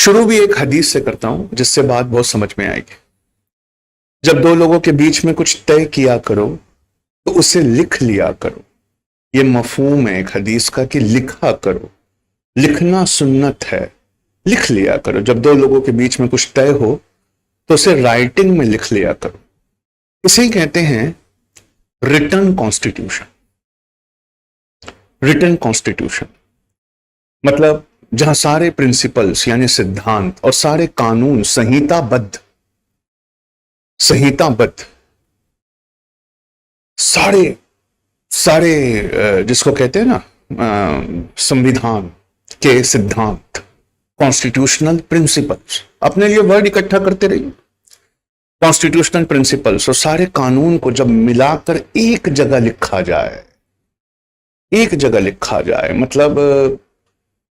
शुरू भी एक हदीस से करता हूं जिससे बात बहुत समझ में आएगी। जब दो लोगों के बीच में कुछ तय किया करो तो उसे लिख लिया करो। यह मफहूम है एक हदीस का कि लिखा करो, लिखना सुन्नत है, लिख लिया करो। जब दो लोगों के बीच में कुछ तय हो तो उसे राइटिंग में लिख लिया करो। इसे ही कहते हैं रिटन कॉन्स्टिट्यूशन। रिटन कॉन्स्टिट्यूशन मतलब जहां सारे प्रिंसिपल्स यानी सिद्धांत और सारे कानून संहिताबद्ध सारे जिसको कहते हैं ना संविधान के सिद्धांत, कॉन्स्टिट्यूशनल प्रिंसिपल्स, अपने लिए वर्ड इकट्ठा करते रहिए। कॉन्स्टिट्यूशनल प्रिंसिपल्स और सारे कानून को जब मिलाकर एक जगह लिखा जाए, मतलब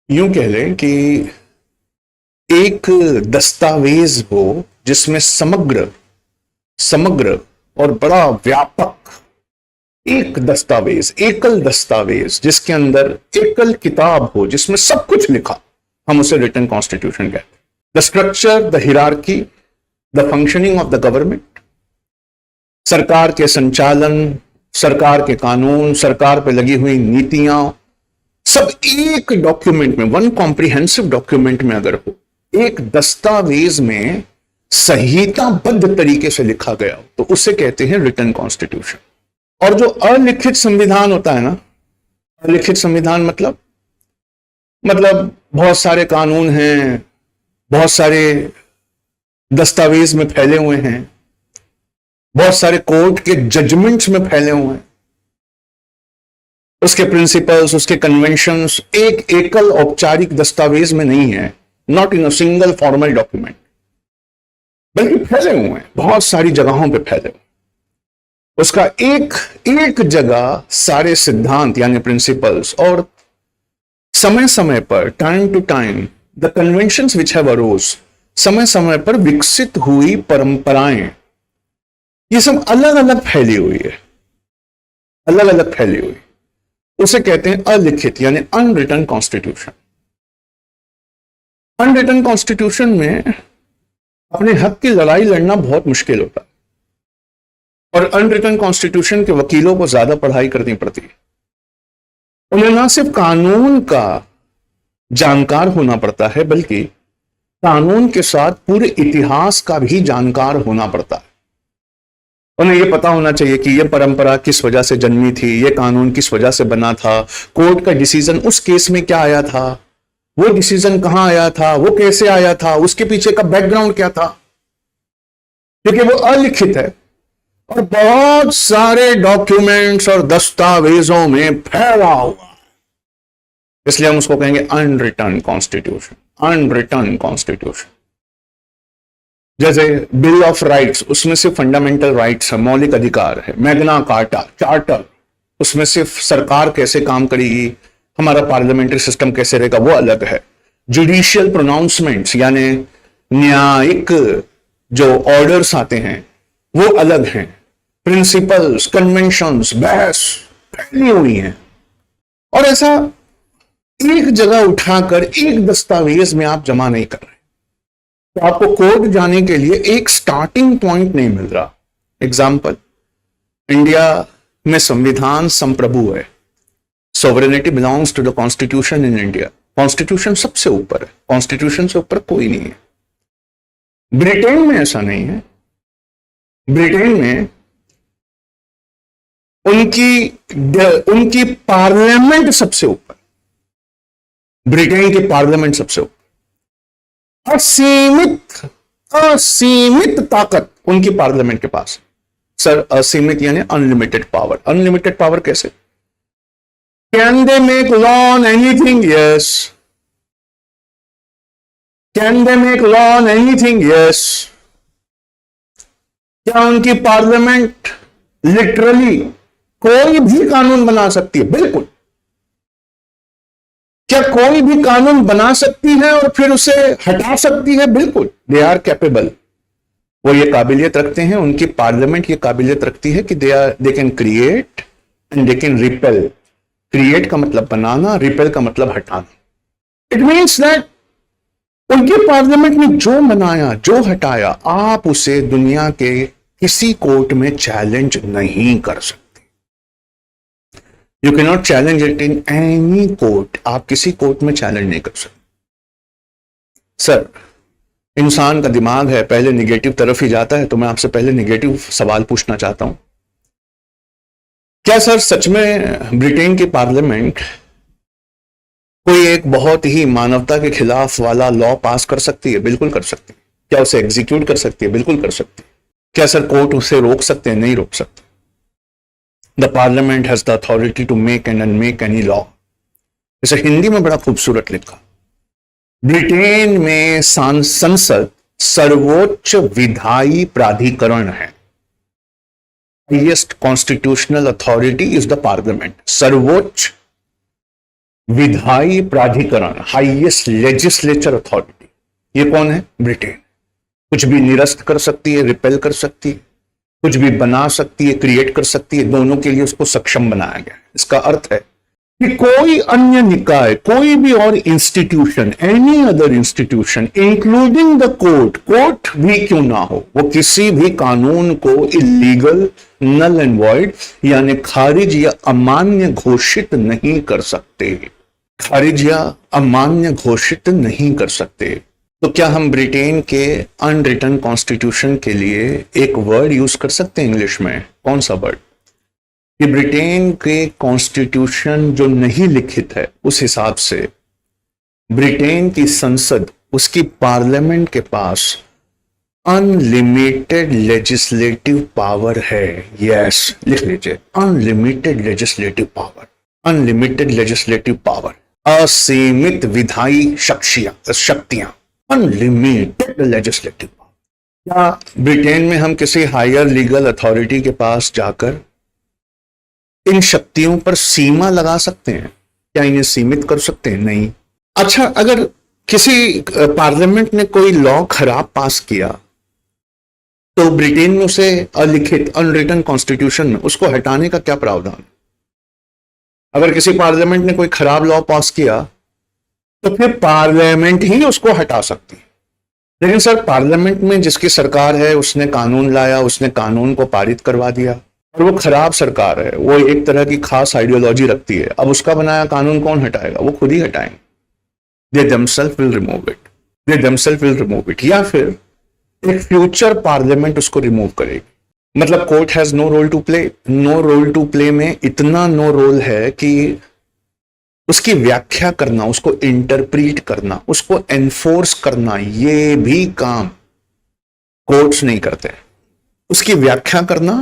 यूं कह लें कि एक दस्तावेज हो जिसमें समग्र और बड़ा व्यापक एक दस्तावेज, एकल दस्तावेज जिसके अंदर एकल किताब हो जिसमें सब कुछ लिखा, हम उसे रिटन कॉन्स्टिट्यूशन कहते हैं। The structure, the hierarchy, the functioning of the government, सरकार के संचालन, सरकार के कानून, सरकार पे लगी हुई नीतियां, सब एक डॉक्यूमेंट में, वन कॉम्प्रिहेंसिव डॉक्यूमेंट में अगर हो, एक दस्तावेज में संहिताबद्ध तरीके से लिखा गया हो तो उसे कहते हैं रिटन कॉन्स्टिट्यूशन। और जो अलिखित संविधान होता है ना, अलिखित संविधान मतलब बहुत सारे कानून हैं, बहुत सारे दस्तावेज में फैले हुए हैं, बहुत सारे कोर्ट के जजमेंट्स में फैले हुए हैं, उसके प्रिंसिपल्स, उसके कन्वेंशंस एक एकल औपचारिक दस्तावेज में नहीं है, not in a single formal document, बल्कि फैले हुए हैं, बहुत सारी जगहों पे फैले हुए। उसका एक जगह सारे सिद्धांत यानी प्रिंसिपल्स और समय समय पर, time to time, the conventions which have arose, समय समय पर विकसित हुई परंपराएं, ये सब अलग अलग फैली हुई, उसे कहते हैं अलिखित यानी अनरिटन कॉन्स्टिट्यूशन। अनरिटन कॉन्स्टिट्यूशन में अपने हक की लड़ाई लड़ना बहुत मुश्किल होता है और अनरिटन कॉन्स्टिट्यूशन के वकीलों को ज्यादा पढ़ाई करनी पड़ती है। उन्हें ना सिर्फ कानून का जानकार होना पड़ता है बल्कि कानून के साथ पूरे इतिहास का भी जानकार होना पड़ता है। उन्हें यह पता होना चाहिए कि यह परंपरा किस वजह से जन्मी थी, यह कानून किस वजह से बना था, कोर्ट का डिसीजन उस केस में क्या आया था, वो डिसीजन कहां आया था, वो कैसे आया था, उसके पीछे का बैकग्राउंड क्या था, क्योंकि वो अलिखित है और बहुत सारे डॉक्यूमेंट्स और दस्तावेजों में फैला हुआ है। इसलिए हम उसको कहेंगे अनरिटन कॉन्स्टिट्यूशन। अनरिटन कॉन्स्टिट्यूशन जैसे बिल ऑफ राइट्स, उसमें सिर्फ फंडामेंटल राइट्स है, मौलिक अधिकार है। मैग्ना कार्टा, चार्टर, उसमें सिर्फ सरकार कैसे काम करेगी, हमारा पार्लियामेंट्री सिस्टम कैसे रहेगा, वो अलग है। जुडिशियल प्रोनाउंसमेंट्स यानी न्यायिक जो ऑर्डर्स आते हैं वो अलग हैं। प्रिंसिपल्स, कन्वेंशंस, बहस फैली हुई हैं और ऐसा एक जगह उठाकर एक दस्तावेज में आप जमा नहीं कर रहे, तो आपको कोर्ट जाने के लिए एक स्टार्टिंग पॉइंट नहीं मिल रहा। एग्जाम्पल, इंडिया में संविधान संप्रभु है, sovereignty belongs to the constitution in India. Constitution सबसे ऊपर है, कॉन्स्टिट्यूशन से ऊपर कोई नहीं है। ब्रिटेन में ऐसा नहीं है। ब्रिटेन में उनकी पार्लियामेंट सबसे ऊपर, ब्रिटेन की पार्लियामेंट सबसे ऊपर। असीमित ताकत उनकी पार्लियामेंट के पास। सर, असीमित यानी अनलिमिटेड पावर। अनलिमिटेड पावर कैसे? Can they make law on anything? Yes. Can they make law on anything? Yes. क्या उनकी पार्लियामेंट लिटरली कोई भी कानून बना सकती है? बिल्कुल। क्या कोई भी कानून बना सकती है और फिर उसे हटा सकती है? बिल्कुल। They are capable. वो ये काबिलियत रखते हैं, उनकी पार्लियामेंट ये काबिलियत रखती है कि they can create and they can repel. Create का मतलब बनाना, रिपेल का मतलब हटाना। इट मीन्स दैट उनके पार्लियामेंट में जो बनाया, जो हटाया, आप उसे दुनिया के किसी कोर्ट में चैलेंज नहीं कर सकते। You can not challenge it in any court. आप किसी कोर्ट में चैलेंज नहीं कर सकते। सर, इंसान का दिमाग है, पहले निगेटिव तरफ ही जाता है, तो मैं आपसे पहले निगेटिव सवाल पूछना चाहता हूं। क्या सर सच में ब्रिटेन की पार्लियामेंट कोई एक बहुत ही मानवता के खिलाफ वाला लॉ पास कर सकती है? बिल्कुल कर सकती है। क्या उसे एग्जीक्यूट कर सकती है? बिल्कुल कर सकती है। क्या सर कोर्ट उसे रोक सकते हैं? नहीं रोक सकते। The Parliament has the authority to make and unmake any law. इसे हिंदी में बड़ा खूबसूरत लिखा। ब्रिटेन में संसद सर्वोच्च विधायी प्राधिकरण है। Highest constitutional authority is the parliament. सर्वोच्च विधायी प्राधिकरण, हाईएस्ट लेजिस्लेचर अथॉरिटी, ये कौन है? ब्रिटेन। कुछ भी निरस्त कर सकती है, रिपेल कर सकती है, कुछ भी बना सकती है, क्रिएट कर सकती है। दोनों के लिए उसको सक्षम बनाया गया है। इसका अर्थ है कि कोई अन्य निकाय, कोई भी और institution, any other institution including the court, court भी क्यों ना हो, वो किसी भी कानून को इलीगल, नल एंड वॉइड यानी खारिज या अमान्य घोषित नहीं कर सकते। खारिज या अमान्य घोषित नहीं कर सकते। तो क्या हम ब्रिटेन के अनरिटन कॉन्स्टिट्यूशन के लिए एक वर्ड यूज कर सकते हैं इंग्लिश में? कौन सा वर्ड? कि ब्रिटेन के कॉन्स्टिट्यूशन जो नहीं लिखित है, उस हिसाब से ब्रिटेन की संसद, उसकी पार्लियामेंट के पास अनलिमिटेड लेजिस्लेटिव पावर है। यस, लिख लीजिए, unlimited legislative power. Unlimited legislative power, असीमित विधायी शक्तियां, अनलिमिटेड लेजिस्लेटिव पावर। क्या ब्रिटेन में हम किसी हायर लीगल अथॉरिटी के पास जाकर इन शक्तियों पर सीमा लगा सकते हैं? क्या इन्हें सीमित कर सकते हैं? नहीं। अच्छा, अगर किसी पार्लियामेंट ने कोई लॉ खराब पास किया तो ब्रिटेन में उसे अलिखित, अनरिटन कॉन्स्टिट्यूशन में उसको हटाने का क्या प्रावधान? अगर किसी पार्लियामेंट ने कोई खराब लॉ पास किया तो फिर पार्लियामेंट ही उसको हटा सकती है। लेकिन सर, पार्लियामेंट में जिसकी सरकार है, उसने कानून लाया, उसने कानून को पारित करवा दिया, और वो खराब सरकार है, वो एक तरह की खास आइडियोलॉजी रखती है। अब उसका बनाया कानून कौन हटाएगा? वो खुद ही हटाएंगे। They themselves will remove it. They themselves will remove it. या फिर एक फ्यूचर पार्लियामेंट उसको रिमूव करेगी। मतलब court has no role to play. No role to play में इतना नो रोल है कि उसकी व्याख्या करना, उसको इंटरप्रीट करना, उसको एनफोर्स करना, ये भी काम कोर्ट्स नहीं करते। उसकी व्याख्या करना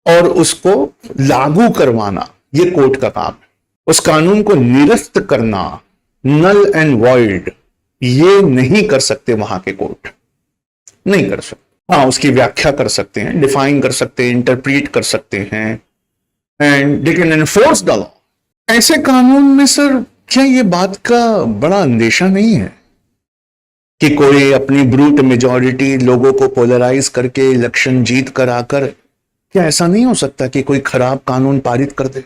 और उसको लागू करवाना, ये कोर्ट का काम है। उस कानून को निरस्त करना, नल एंड वॉइड, ये नहीं कर सकते वहां के कोर्ट, नहीं कर सकते। हाँ, उसकी व्याख्या कर सकते हैं, डिफाइन कर सकते हैं, इंटरप्रीट कर सकते हैं, and they can enforce the law. ऐसे कानून में सर, क्या ये बात का बड़ा अंदेशा नहीं है कि कोई अपनी ब्रूट मेजॉरिटी लोगों को पोलराइज करके इलेक्शन जीत कर आकर, क्या ऐसा नहीं हो सकता कि कोई खराब कानून पारित कर दे?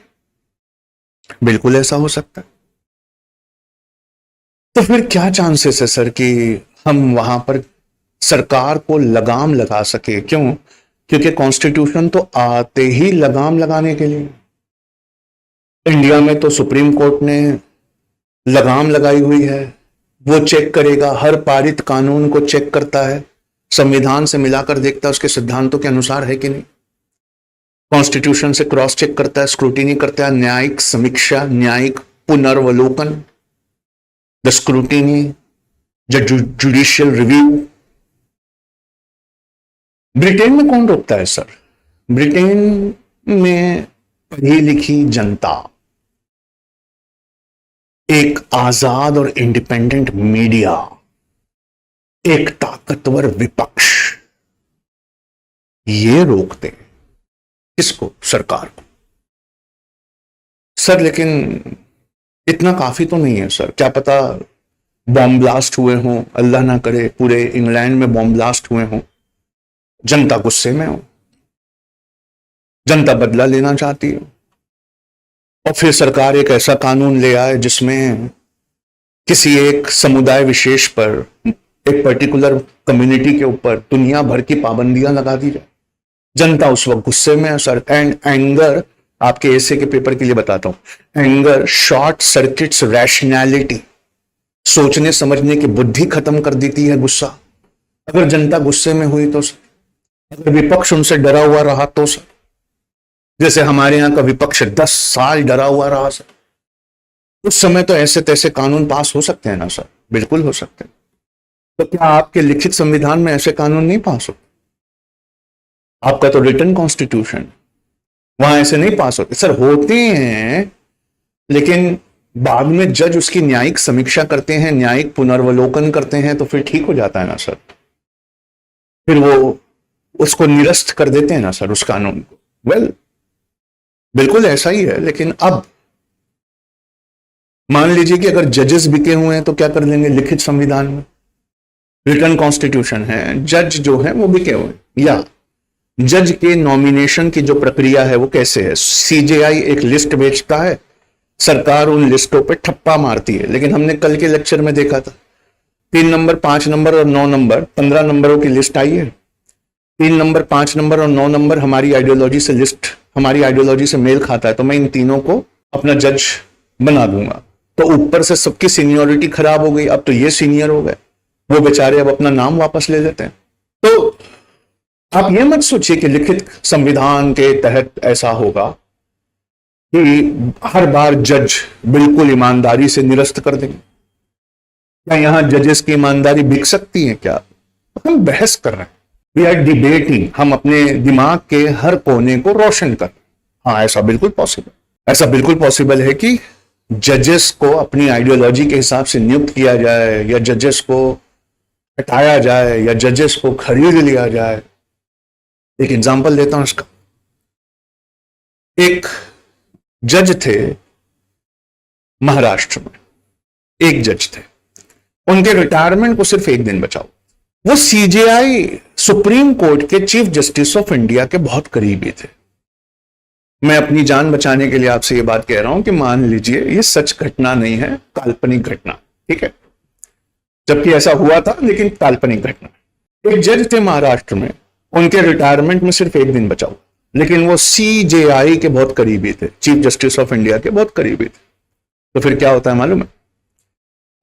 बिल्कुल ऐसा हो सकता है। तो फिर क्या चांसेस है सर कि हम वहां पर सरकार को लगाम लगा सके? क्यों? क्योंकि कॉन्स्टिट्यूशन तो आते ही लगाम लगाने के लिए। इंडिया में तो सुप्रीम कोर्ट ने लगाम लगाई हुई है। वो चेक करेगा, हर पारित कानून को चेक करता है, संविधान से मिलाकर देखता है उसके सिद्धांतों के अनुसार है कि नहीं, कॉन्स्टिट्यूशन से क्रॉस चेक करता है, स्क्रूटिनी करता है, न्यायिक समीक्षा, न्यायिक पुनर्वलोकन, the scrutiny, the judicial review. Britain में कौन रोकता है सर? ब्रिटेन में पढ़ी लिखी जनता, एक आजाद और इंडिपेंडेंट मीडिया, एक ताकतवर विपक्ष, ये रोकते हैं। किसको? सरकार को। सर लेकिन इतना काफी तो नहीं है सर। क्या पता बॉम्ब ब्लास्ट हुए हों, अल्लाह ना करे पूरे इंग्लैंड में बॉम्ब ब्लास्ट हुए हों, जनता गुस्से में हो, जनता बदला लेना चाहती है, और फिर सरकार एक ऐसा कानून ले आए जिसमें किसी एक समुदाय विशेष पर एक पर्टिकुलर कम्युनिटी के ऊपर दुनिया भर की पाबंदियां लगा दी जाए, जनता उस वक्त गुस्से में है सर। एंड एंगर, आपके एसे के पेपर के लिए बताता हूं, एंगर शॉर्ट सर्किट्स रैशनैलिटी, सोचने समझने की बुद्धि खत्म कर देती है गुस्सा। अगर जनता गुस्से में हुई तो सर, अगर विपक्ष उनसे डरा हुआ रहा तो सर, जैसे हमारे यहां का विपक्ष 10 साल डरा हुआ रहा सर, उस समय तो ऐसे तैसे कानून पास हो सकते हैं ना सर, बिल्कुल हो सकते हैं। तो क्या आपके लिखित संविधान में ऐसे कानून नहीं पास होते? आपका तो रिटन कॉन्स्टिट्यूशन, वहां ऐसे नहीं पास होते सर। होते हैं, लेकिन बाद में जज उसकी न्यायिक समीक्षा करते हैं, न्यायिक पुनर्वलोकन करते हैं, तो फिर ठीक हो जाता है ना सर। फिर वो उसको निरस्त कर देते हैं ना सर, उस कानून को। वेल, बिल्कुल ऐसा ही है। लेकिन अब मान लीजिए कि अगर जजेस बिके हुए हैं तो क्या कर लेंगे? लिखित संविधान में रिटन कॉन्स्टिट्यूशन है, जज जो है वो बिके हुए हैं। या जज के नॉमिनेशन की जो प्रक्रिया है वो कैसे है? सीजेआई एक लिस्ट बेचता है, सरकार उन लिस्टों पे ठप्पा मारती है। लेकिन हमने कल के लेक्चर में देखा था 3 नंबर, 5 नंबर और 9 नंबर, 15 नंबरों की लिस्ट आई है। 3 नंबर, 5 नंबर और 9 नंबर हमारी आइडियोलॉजी से हमारी आइडियोलॉजी से मेल खाता है, तो मैं इन तीनों को अपना जज बना दूंगा। तो ऊपर से सबकी सीनियोरिटी खराब हो गई, अब तो ये सीनियर हो गए, वो बेचारे अब अपना नाम वापस ले लेते हैं। तो आप ये मत सोचिए कि लिखित संविधान के तहत ऐसा होगा कि हर बार जज बिल्कुल ईमानदारी से निरस्त कर देंगे। क्या यहां जजेस की ईमानदारी बिक सकती है क्या? हम बहस कर रहे हैं, वी आर डिबेटिंग, हम अपने दिमाग के हर कोने को रोशन कर रहे हैं। हाँ, ऐसा बिल्कुल पॉसिबल, ऐसा बिल्कुल पॉसिबल है कि जजेस को अपनी आइडियोलॉजी के हिसाब से नियुक्त किया जाए, या जजेस को हटाया जाए, या जजेस को खरीद लिया जाए। एक एग्जांपल देता हूं इसका। एक जज थे महाराष्ट्र में, एक जज थे, उनके रिटायरमेंट को सिर्फ 1 दिन बचा। वो सीजेआई सुप्रीम कोर्ट के चीफ जस्टिस ऑफ इंडिया के बहुत करीबी थे। मैं अपनी जान बचाने के लिए आपसे ये बात कह रहा हूं कि मान लीजिए ये सच घटना नहीं है, काल्पनिक घटना, ठीक है, जबकि ऐसा हुआ था, लेकिन काल्पनिक घटना। एक जज थे महाराष्ट्र में, उनके रिटायरमेंट में सिर्फ 1 दिन बचा हुआ, लेकिन वो सीजेआई के बहुत करीबी थे, चीफ जस्टिस ऑफ इंडिया के बहुत करीबी थे। तो फिर क्या होता है मालूम है?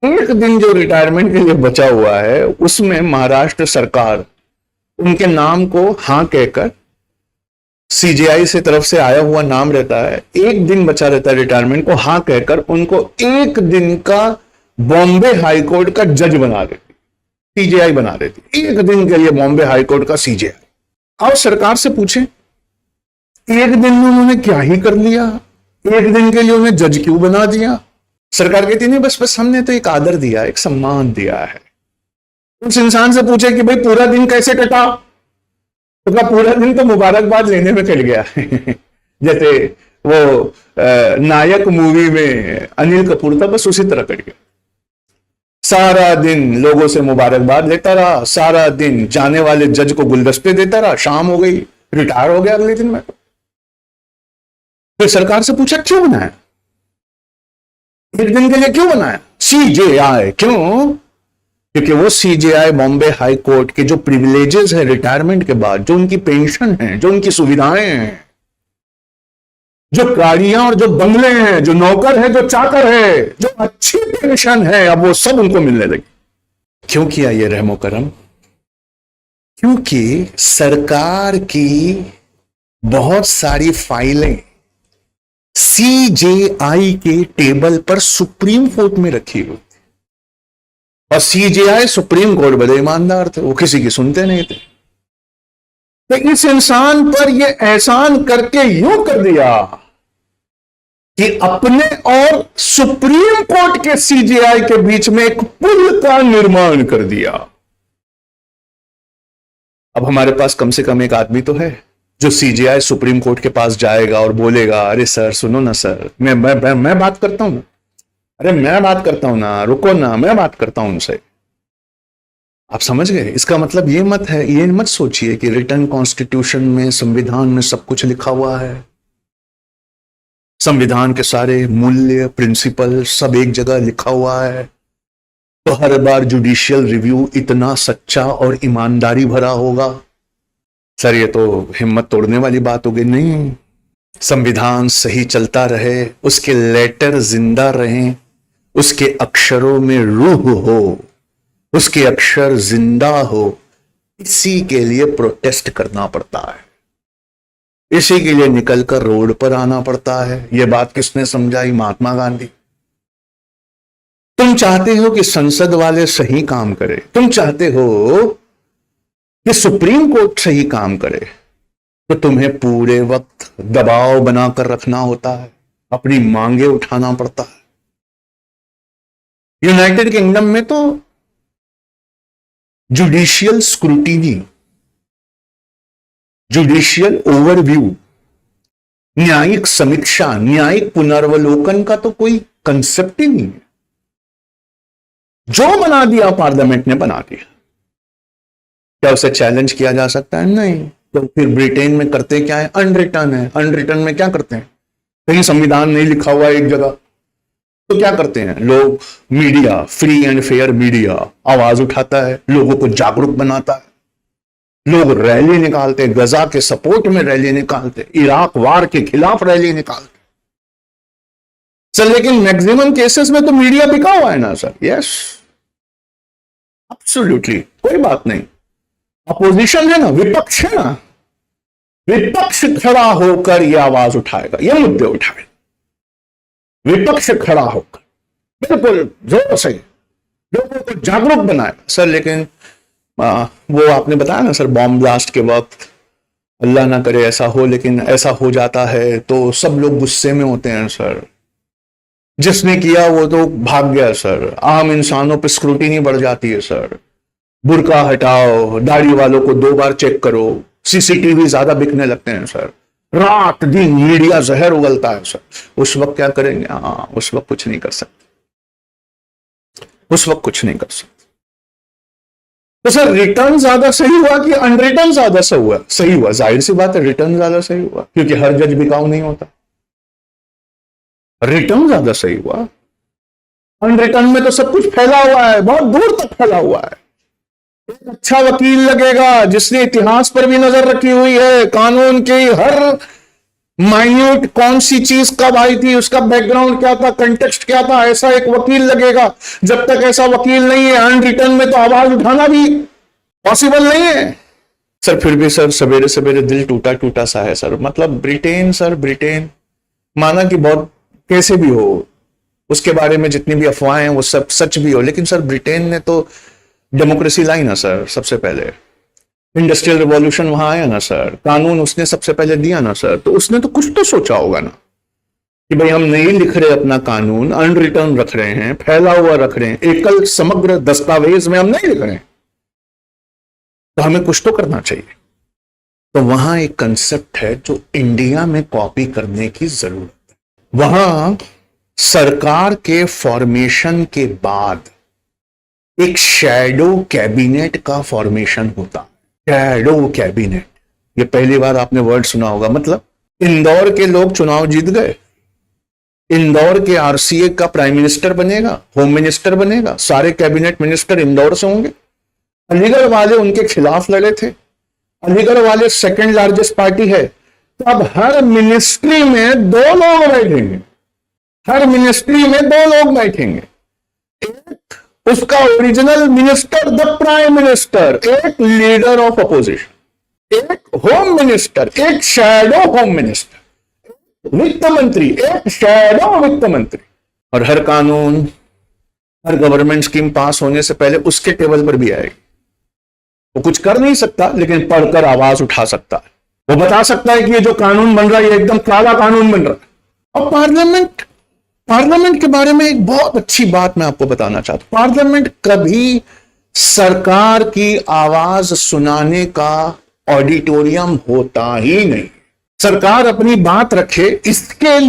1 दिन जो रिटायरमेंट के लिए बचा हुआ है, उसमें महाराष्ट्र सरकार उनके नाम को हां कहकर, सीजेआई से तरफ से आया हुआ नाम रहता है, 1 दिन बचा रहता है रिटायरमेंट को, हां कहकर उनको 1 दिन का बॉम्बे हाईकोर्ट का जज बना देती, सीजेआई बना देती। 1 दिन के लिए बॉम्बे हाईकोर्ट का सीजेआई। अब सरकार से पूछें, 1 दिन में उन्होंने क्या ही कर लिया? 1 दिन के लिए उन्हें जज क्यों बना दिया? सरकार कहती नहीं, बस बस हमने तो एक आदर दिया, एक सम्मान दिया है। उस इंसान से पूछे कि भाई पूरा दिन कैसे कटा? तो क्या पूरा दिन तो मुबारकबाद लेने में कट गया। जैसे वो नायक मूवी में अनिल कपूर था, बस उसी तरह कट गया। सारा दिन लोगों से मुबारकबाद लेता रहा, सारा दिन जाने वाले जज को गुलदस्ते देता रहा, शाम हो गई, रिटायर हो गया अगले दिन में। फिर सरकार से पूछा क्यों बनाया? 1 दिन के लिए क्यों बनाया? सीजेआई। क्यों? क्योंकि वो सीजेआई बॉम्बे हाई कोर्ट के जो प्रिविलेजेस है रिटायरमेंट के बाद, जो उनकी पेंशन है, जो उनकी सुविधाएं हैं, जो गाड़ियां और जो बंगले हैं, जो नौकर है, जो चाकर है, जो अच्छी पेंशन है, अब वो सब उनको मिलने लगी। क्यों किया ये रहमो करम? क्योंकि सरकार की बहुत सारी फाइलें सीजेआई के टेबल पर सुप्रीम कोर्ट में रखी हुई, और सीजेआई सुप्रीम कोर्ट बड़े ईमानदार थे, वो किसी की सुनते नहीं थे। तो इस इंसान पर यह एहसान करके यूं कर दिया कि अपने और सुप्रीम कोर्ट के सीजेआई के बीच में एक पुल का निर्माण कर दिया। अब हमारे पास कम से कम एक आदमी तो है जो सीजेआई सुप्रीम कोर्ट के पास जाएगा और बोलेगा, अरे सर सुनो ना सर, मैं बात करता हूं, अरे मैं बात करता हूं ना, रुको ना, मैं बात करता हूं उनसे। आप समझ गए? इसका मतलब ये मत सोचिए कि रिटन कॉन्स्टिट्यूशन में, संविधान में सब कुछ लिखा हुआ है। संविधान के सारे मूल्य, प्रिंसिपल सब एक जगह लिखा हुआ है। तो हर बार जुडिशियल रिव्यू इतना सच्चा और ईमानदारी भरा होगा? सर ये तो हिम्मत तोड़ने वाली बात हो गई। नहीं, संविधान सही चलता रहे, उसके लेटर जिंदा रहें, उसके अक्षरों में रूह हो, उसके अक्षर जिंदा हो, इसी के लिए प्रोटेस्ट करना पड़ता है, इसी के लिए निकलकर रोड पर आना पड़ता है। यह बात किसने समझाई? महात्मा गांधी। तुम चाहते हो कि संसद वाले सही काम करे, तुम चाहते हो कि सुप्रीम कोर्ट सही काम करे, तो तुम्हें पूरे वक्त दबाव बनाकर रखना होता है, अपनी मांगे उठाना पड़ता है। यूनाइटेड किंगडम में तो जुडिशियल स्क्रूटिनी, जुडिशियल ओवरव्यू, न्यायिक समीक्षा, न्यायिक पुनर्वलोकन का तो कोई कंसेप्ट ही नहीं है। जो बना दिया पार्लियामेंट ने बना दिया। क्या उसे चैलेंज किया जा सकता है? नहीं। तो फिर ब्रिटेन में करते क्या है? अनरिटर्न है। अनरिटर्न में क्या करते हैं? कहीं संविधान नहीं लिखा हुआ है एक जगह, तो क्या करते हैं लोग? Media, free and fair media आवाज उठाता है, लोगों को जागरूक बनाता है, लोग रैली निकालते, गजा के सपोर्ट में रैली निकालते, इराक वार के खिलाफ रैली निकालते। सर लेकिन मैक्सिमम केसेस में तो मीडिया बिका हुआ है ना सर। यस, एब्सोल्युटली, कोई बात नहीं। अपोजिशन है ना, विपक्ष है ना, विपक्ष खड़ा होकर यह आवाज उठाएगा, यह मुद्दे उठाएगा, विपक्ष खड़ा होकर बिल्कुल जोर से लोगों को जागरूक बनाएगा। सर लेकिन वो आपने बताया ना सर, बॉम्ब ब्लास्ट के वक्त, अल्लाह ना करे ऐसा हो, लेकिन ऐसा हो जाता है तो सब लोग गुस्से में होते हैं सर। जिसने किया वो तो भाग गया सर, आम इंसानों पर स्क्रूटिनी बढ़ जाती है सर। बुर्का हटाओ, दाढ़ी वालों को 2 बार चेक करो, सीसीटीवी ज्यादा बिकने लगते हैं सर, रात दिन मीडिया जहर उगलता है सर। उस वक्त क्या करेंगे? हाँ, उस वक्त कुछ नहीं कर सकते, उस वक्त कुछ नहीं कर सकते। तो सर रिटर्न ज्यादा सही हुआ कि अनरिटर्न ज्यादा सही हुआ? जाहिर सी बात है रिटर्न ज्यादा सही हुआ, क्योंकि हर जज बिकाऊ नहीं होता। रिटर्न ज्यादा सही हुआ। अनरिटर्न में तो सब कुछ फैला हुआ है, बहुत दूर तक फैला हुआ है। एक अच्छा वकील लगेगा जिसने इतिहास पर भी नजर रखी हुई है, कानून की हर माइन्यूट, कौन सी चीज कब आई थी, उसका बैकग्राउंड क्या था, कंटेक्स्ट क्या था, ऐसा एक वकील लगेगा। जब तक ऐसा वकील नहीं है अनरिटर्न में, तो आवाज उठाना भी पॉसिबल नहीं है सर। फिर भी सर सवेरे सवेरे दिल टूटा टूटा सा है सर। मतलब ब्रिटेन सर, ब्रिटेन माना कि बहुत कैसे भी हो, उसके बारे में जितनी भी अफवाहें हैं वो सब सच भी हो, लेकिन सर ब्रिटेन ने तो डेमोक्रेसी लाई ना सर सबसे पहले। इंडस्ट्रियल रिवॉल्यूशन वहां आया ना सर, कानून उसने सबसे पहले दिया ना सर। तो उसने तो कुछ तो सोचा होगा ना कि भाई हम नहीं लिख रहे अपना कानून, अनरिटर्न रख रहे हैं, फैला हुआ रख रहे हैं, एकल समग्र दस्तावेज में हम नहीं लिख रहे हैं, तो हमें कुछ तो करना चाहिए। तो वहां एक कंसेप्ट है जो इंडिया में कॉपी करने की जरूरत है। वहां सरकार के फॉर्मेशन के बाद एक शैडो कैबिनेट का फॉर्मेशन होता। शैडो कैबिनेट, ये पहली बार आपने वर्ड सुना होगा। मतलब इंदौर के लोग चुनाव जीत गए, इंदौर के आरसीए का प्राइम मिनिस्टर बनेगा, होम मिनिस्टर बनेगा, सारे कैबिनेट मिनिस्टर इंदौर से होंगे। अलीगढ़ वाले उनके खिलाफ लड़े थे, अलीगढ़ वाले सेकंड लार्जेस्ट पार्टी है, तो अब हर मिनिस्ट्री में 2 लोग बैठेंगे, हर मिनिस्ट्री में 2 लोग बैठेंगे। एक उसका original minister, the prime minister, एक लीडर ऑफ अपोजिशन, एक होम मिनिस्टर, एक शैडो होम मिनिस्टर, वित्त मंत्री, एक शैडो वित्त मंत्री। और हर कानून, हर गवर्नमेंट स्कीम पास होने से पहले उसके टेबल पर भी आएगी। वो कुछ कर नहीं सकता, लेकिन पढ़कर आवाज उठा सकता है। वो बता सकता है कि ये जो कानून बन रहा है ये एकदम काला कानून बन रहा है। और पार्लियामेंट के बारे में एक बहुत अच्छी बात मैं आपको बताना चाहता हूं। पार्लियामेंट कभी सरकार की आवाज सुनाने का ऑडिटोरियम होता ही नहीं। सरकार अपनी बात रखे, इसके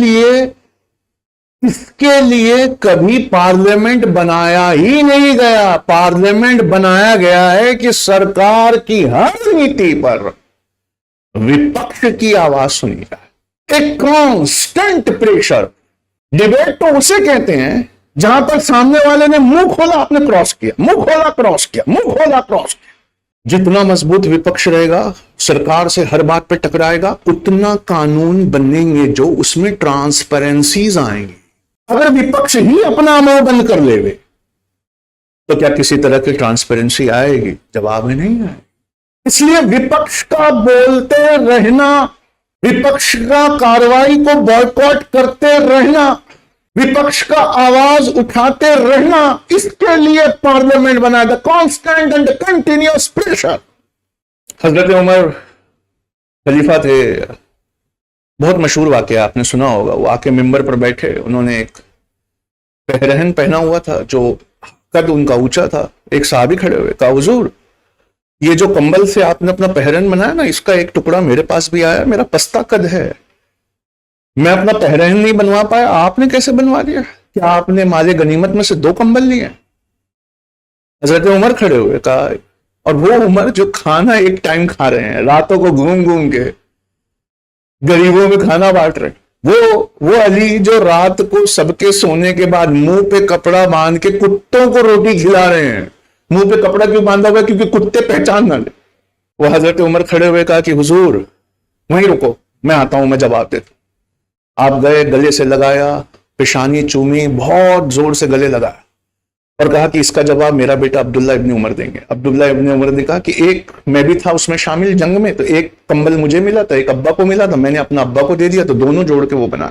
लिए कभी पार्लियामेंट बनाया ही नहीं गया। पार्लियामेंट बनाया गया है कि सरकार की हर नीति पर विपक्ष की आवाज सुनी जाए। एक कांस्टेंट प्रेशर। डिबेट तो उसे कहते हैं जहां पर सामने वाले ने मुंह खोला आपने क्रॉस किया, मुंह खोला क्रॉस किया, मुंह खोला क्रॉस किया। जितना मजबूत विपक्ष रहेगा, सरकार से हर बात पे टकराएगा, उतना कानून बनेंगे जो उसमें ट्रांसपेरेंसीज आएंगी। अगर विपक्ष ही अपना मुंह बंद कर लेवे तो क्या किसी तरह की ट्रांसपेरेंसी आएगी? जवाब ही नहीं आए। इसलिए विपक्ष का बोलते रहना, विपक्ष का कार्रवाई को बॉयकॉट करते रहना, विपक्ष का आवाज उठाते रहना, इसके लिए पार्लियामेंट बनाया था। Constant and continuous pressure. हजरत उमर खलीफा थे, बहुत मशहूर वाकया आपने सुना होगा। वो आके मिंबर पर बैठे, उन्होंने एक पहरहन पहना हुआ था जो कद उनका ऊंचा था। एक साहबी खड़े हुए, कहा हुजूर ये जो कंबल से आपने अपना पहरहन बनाया ना, इसका एक टुकड़ा मेरे पास भी आया, मेरा पस्ता कद है, मैं अपना पहरहन नहीं बनवा पाया, आपने कैसे बनवा दिया? क्या आपने माले गनीमत में से 2 कंबल लिए? हजरत उमर खड़े हुए, कहा, और वो उमर जो खाना एक टाइम खा रहे हैं, रातों को घूम घूम के गरीबों में खाना बांट रहे, वो अली जो रात को सबके सोने के बाद मुंह पे कपड़ा बांध के कुत्तों को रोटी खिला रहे हैं। मुंह पे कपड़ा क्यों बांधा हुआ? क्योंकि कुत्ते पहचान ना ले। वो हजरत उमर खड़े हुए, कहा कि हुजूर वहीं रुको, मैं आता हूं, मैं जवाब देता। आप गए, गले से लगाया, पेशानी चूमी, बहुत जोर से गले लगाया और कहा कि इसका जवाब मेरा बेटा अब्दुल्ला इब्न उमर देंगे। अब्दुल्ला इब्न उमर ने कहा कि एक मैं भी था उसमें शामिल जंग में, तो एक कंबल मुझे मिला था, एक अब्बा को मिला था, मैंने अपना अब्बा को दे दिया, तो दोनों जोड़ के वो बना।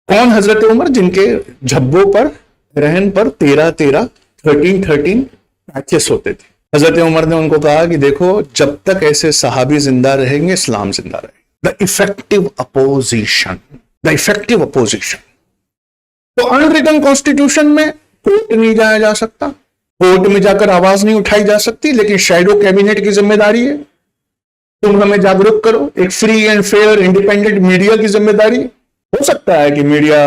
कौन? हजरत उमर, जिनके झब्बों पर, रहन पर 13 पैचेस होते थे। हजरत उमर ने उनको कहा कि देखो, जब तक ऐसे सहाबी जिंदा रहेंगे, इस्लाम जिंदा रहेगा। The effective opposition, the effective opposition. तो अनरिटन कॉन्स्टिट्यूशन में कोर्ट नहीं जाया जा सकता, कोर्ट में जाकर आवाज नहीं उठाई जा सकती, लेकिन शैडो कैबिनेट की जिम्मेदारी है, तुम हमें जागरूक करो। एक free and fair independent media की जिम्मेदारी। हो सकता है कि मीडिया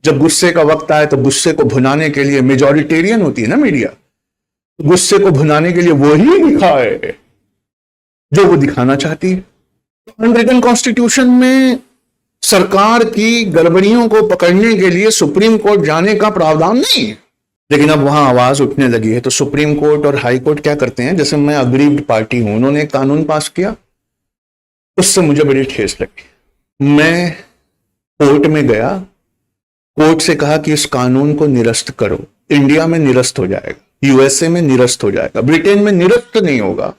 जब गुस्से का वक्त आए तो गुस्से को भुनाने के लिए, मेजॉरिटेरियन होती है ना मीडिया, गुस्से को भुनाने के लिए वो ही दिखाए जो वो दिखाना चाहती है। अनरिटन कॉन्स्टिट्यूशन में सरकार की गड़बड़ियों को पकड़ने के लिए सुप्रीम कोर्ट जाने का प्रावधान नहीं है, लेकिन अब वहां आवाज उठने लगी है। तो सुप्रीम कोर्ट और हाई कोर्ट क्या करते हैं? जैसे मैं अग्रीव्ड पार्टी हूं, उन्होंने एक कानून पास किया, उससे मुझे बड़ी ठेस लगी। मैं कोर्ट में गया, कोर्ट से कहा कि इस कानून को निरस्त करो। इंडिया में निरस्त हो जाएगा, यूएसए में निरस्त हो जाएगा, ब्रिटेन में निरस्त नहीं होगा,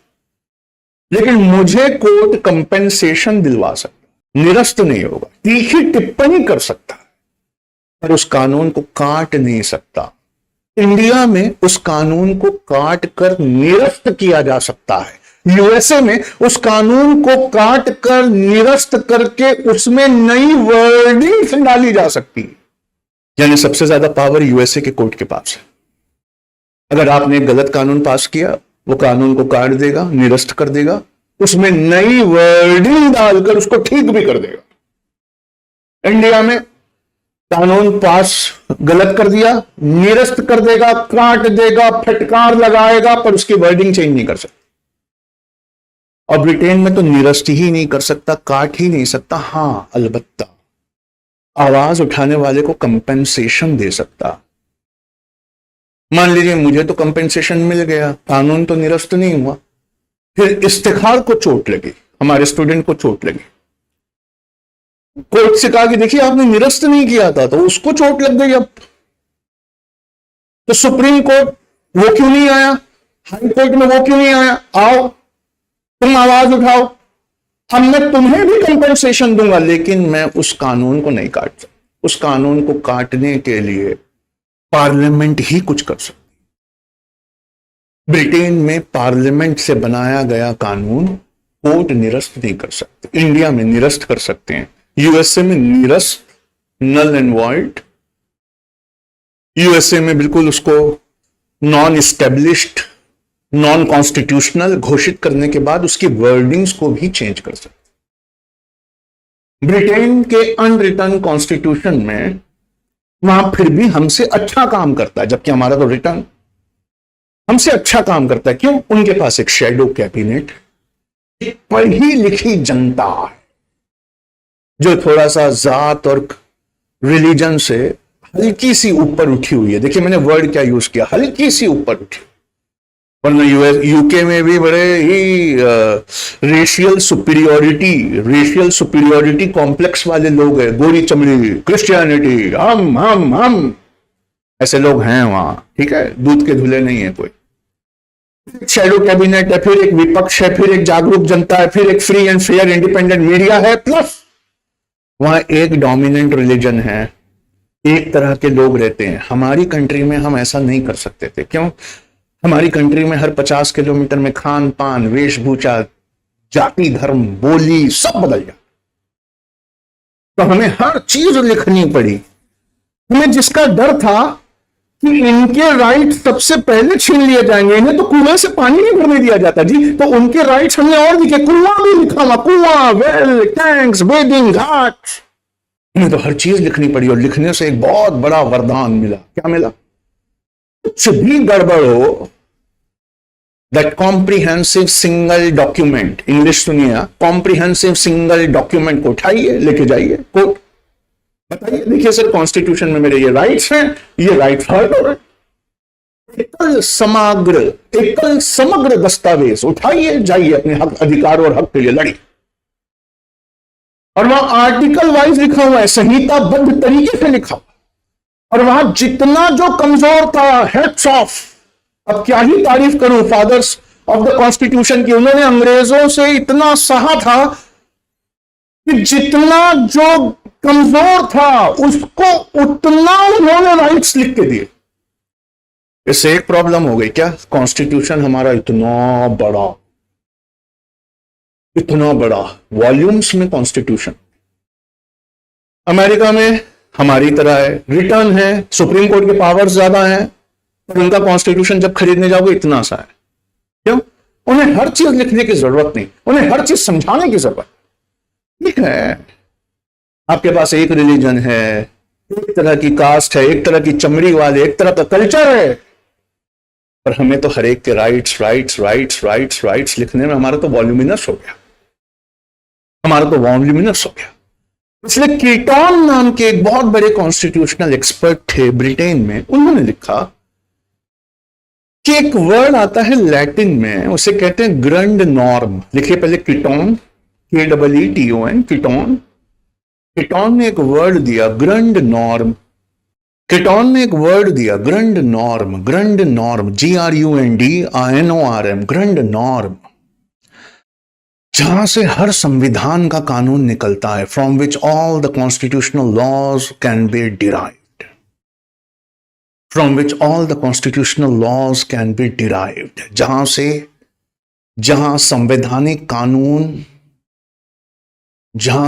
लेकिन मुझे कोर्ट कंपेंसेशन दिलवा सकता, निरस्त नहीं होगा। तीखी टिप्पणी कर सकता है, पर उस कानून को काट नहीं सकता। इंडिया में उस कानून को काट कर निरस्त किया जा सकता है, यूएसए में उस कानून को काट कर निरस्त करके उसमें नई वर्डिंग्स डाली जा सकती है। यानी सबसे ज्यादा पावर यूएसए के कोर्ट के पास है। अगर आपने एक गलत कानून पास किया, वो कानून को काट देगा, निरस्त कर देगा, उसमें नई वर्डिंग डालकर उसको ठीक भी कर देगा। इंडिया में कानून पास गलत कर दिया, निरस्त कर देगा, काट देगा, फटकार लगाएगा, पर उसकी वर्डिंग चेंज नहीं कर सकता। और ब्रिटेन में तो निरस्त ही नहीं कर सकता, काट ही नहीं सकता। हां, अलबत्ता आवाज उठाने वाले को कंपेंसेशन दे सकता। मान लीजिए मुझे तो कंपेंसेशन मिल गया, कानून तो निरस्त नहीं हुआ, फिर इफ्तिखार को चोट लगी, हमारे स्टूडेंट को चोट लगी, कोर्ट से कहा कि देखिए आपने निरस्त नहीं किया था, तो उसको चोट लग गई। अब तो सुप्रीम कोर्ट वो क्यों नहीं आया, हाई कोर्ट में वो क्यों नहीं आया? आओ, तुम आवाज उठाओ, अब मैं तुम्हें भी कंपेंसेशन दूंगा, लेकिन मैं उस कानून को नहीं काट सकता। उस कानून को काटने के लिए पार्लियामेंट ही कुछ कर सकती। ब्रिटेन में पार्लियामेंट से बनाया गया कानून कोर्ट निरस्त नहीं कर सकते, इंडिया में निरस्त कर सकते हैं, यूएसए में निरस्त, नल एंड वॉइड। यूएसए में बिल्कुल उसको नॉन इस्टेब्लिश्ड, नॉन कॉन्स्टिट्यूशनल घोषित करने के बाद उसकी वर्डिंग्स को भी चेंज कर सकते। ब्रिटेन के अनरिटन कॉन्स्टिट्यूशन में वहां फिर भी हमसे अच्छा काम करता है, जबकि हमारा तो रिटर्न हमसे अच्छा काम करता है। क्यों? उनके पास एक शैडो कैबिनेट, एक पढ़ी लिखी जनता है जो थोड़ा सा जात और रिलीजन से हल्की सी ऊपर उठी हुई है। देखिए मैंने वर्ड क्या यूज किया, हल्की सी ऊपर उठी। वरना यूके में भी बड़े ही रेशियल सुपीरियोरिटी कॉम्प्लेक्स वाले लोग हैं, गोरी चमड़ी, क्रिश्चियनिटी, हम ऐसे लोग हैं वहां, ठीक है, दूध के धुले नहीं है कोई। शैडो कैबिनेट है, फिर एक विपक्ष है, फिर एक जागरूक जनता है, फिर एक free and fair independent media है, प्लस वहां एक डोमिनेंट रिलीजन है, एक तरह के लोग रहते हैं। हमारी कंट्री में हम ऐसा नहीं कर सकते थे। क्यों? हमारी कंट्री में हर 50 किलोमीटर में खान पान, वेशभूषा, जाति, धर्म, बोली सब बदल जाता। तो हमें हर चीज लिखनी पड़ी। हमें जिसका डर था कि इनके राइट सबसे पहले छीन लिए जाएंगे, इन्हें तो कुएं से पानी नहीं भरने दिया जाता जी, तो उनके राइट्स हमने और लिखे, कुआं भी लिखा हुआ, कुआं, वेल, टैंक्स, बेडिंग, घाट, हमें तो हर चीज लिखनी पड़ी। और लिखने से एक बहुत बड़ा वरदान मिला। क्या मिला? कुछ भी गड़बड़ हो, that comprehensive single document, English सुनिए, कॉम्प्रिहेंसिव सिंगल डॉक्यूमेंट को उठाइए, लेके जाइए कोर्ट, बताइए देखिए सर कॉन्स्टिट्यूशन में मेरे ये राइट्स हैं, ये राइट्स हर्ट हो रहे हैं। एकल समग्र दस्तावेज उठाइए, जाइए अपने हक, अधिकार और हक के लिए लड़िए। और वहां आर्टिकल वाइज लिखा हुआ है, संहिताबद्ध तरीके से लिखा हुआ, और वहां जितना जो कमजोर था, हेड्स ऑफ, अब क्या ही तारीफ करूं फादर्स ऑफ द कॉन्स्टिट्यूशन की, उन्होंने अंग्रेजों से इतना सहा था कि जितना जो कमजोर था उसको उतना उन्होंने राइट्स लिख के दिए। इससे एक प्रॉब्लम हो गई, क्या? कॉन्स्टिट्यूशन हमारा इतना बड़ा वॉल्यूम्स में कॉन्स्टिट्यूशन। अमेरिका में हमारी तरह है, रिटर्न है, सुप्रीम कोर्ट के पावर्स ज्यादा हैं, पर उनका कॉन्स्टिट्यूशन जब खरीदने जाओगे इतना सा है। क्यों? उन्हें हर चीज लिखने की जरूरत नहीं, उन्हें हर चीज समझाने की जरूरत। ठीक है, आपके पास एक रिलीजन है, एक तरह की कास्ट है, एक तरह की चमड़ी वाले, एक तरह का कल्चर है, पर हमें तो हर एक के राइट्स लिखने में हमारा तो वॉल्यूमिनस हो गया, इसलिए कीटॉन नाम के एक बहुत बड़े कॉन्स्टिट्यूशनल एक्सपर्ट थे ब्रिटेन में, उन्होंने लिखा कि एक वर्ड आता है लैटिन में, उसे कहते हैं ग्रैंड नॉर्म। लिखिए पहले कीटॉन, KEETON, कीटॉन। कीटॉन ने एक वर्ड दिया grand norm, grand norm, GRUNDNORM, grand norm, जहां से हर संविधान का कानून निकलता है, from which all the constitutional laws can be derived, जहां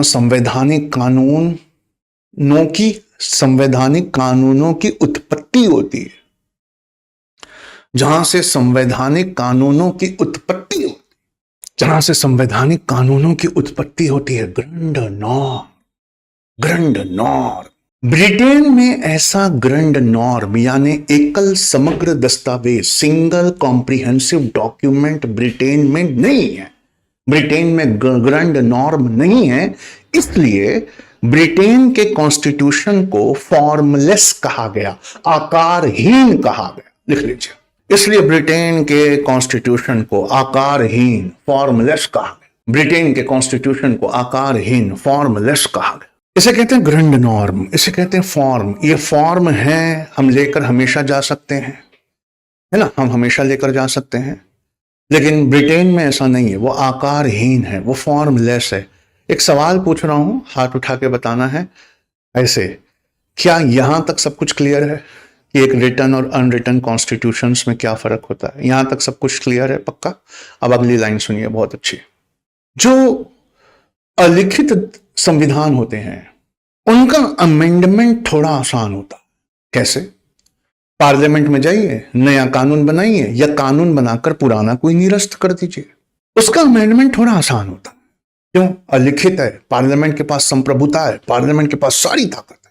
संवैधानिक कानूनों की उत्पत्ति होती है, जहां से संवैधानिक कानूनों की उत्पत्ति होती है। Grand norm. ब्रिटेन में ऐसा ग्रैंड नॉर्म यानी एकल समग्र दस्तावेज, सिंगल कॉम्प्रिहेंसिव डॉक्यूमेंट ब्रिटेन में नहीं है। ब्रिटेन में ग्रैंड नॉर्म नहीं है, इसलिए ब्रिटेन के कॉन्स्टिट्यूशन को फॉर्मलेस कहा गया, आकारहीन कहा गया। लिख लीजिए, इसलिए ब्रिटेन के कॉन्स्टिट्यूशन को आकारहीन, फॉर्मलेस कहा गया। ब्रिटेन के कॉन्स्टिट्यूशन को आकारहीन, फॉर्मलेस कहा गया। इसे कहते हैं ग्रैंड नॉर्म, इसे कहते हैं फॉर्म। ये फॉर्म है, हम लेकर हमेशा जा सकते हैं, है ना, हम हमेशा लेकर जा सकते हैं, लेकिन ब्रिटेन में ऐसा नहीं है, वो आकारहीन है, वो फॉर्मलेस है। एक सवाल पूछ रहा हूं, हाथ उठा के बताना है ऐसे, क्या यहां तक सब कुछ क्लियर है कि एक रिटन और अनरिटन कॉन्स्टिट्यूशंस में क्या फर्क होता है? यहां तक सब कुछ क्लियर है पक्का? अब अगली लाइन सुनिए, बहुत अच्छी। जो अलिखित संविधान होते हैं उनका अमेंडमेंट थोड़ा आसान होता है। कैसे? पार्लियामेंट में जाइए, नया कानून बनाइए, या कानून बनाकर पुराना कोई निरस्त कर दीजिए, उसका अमेंडमेंट थोड़ा आसान होता है। क्यों? अलिखित है, पार्लियामेंट के पास संप्रभुता है, पार्लियामेंट के पास सारी ताकत है।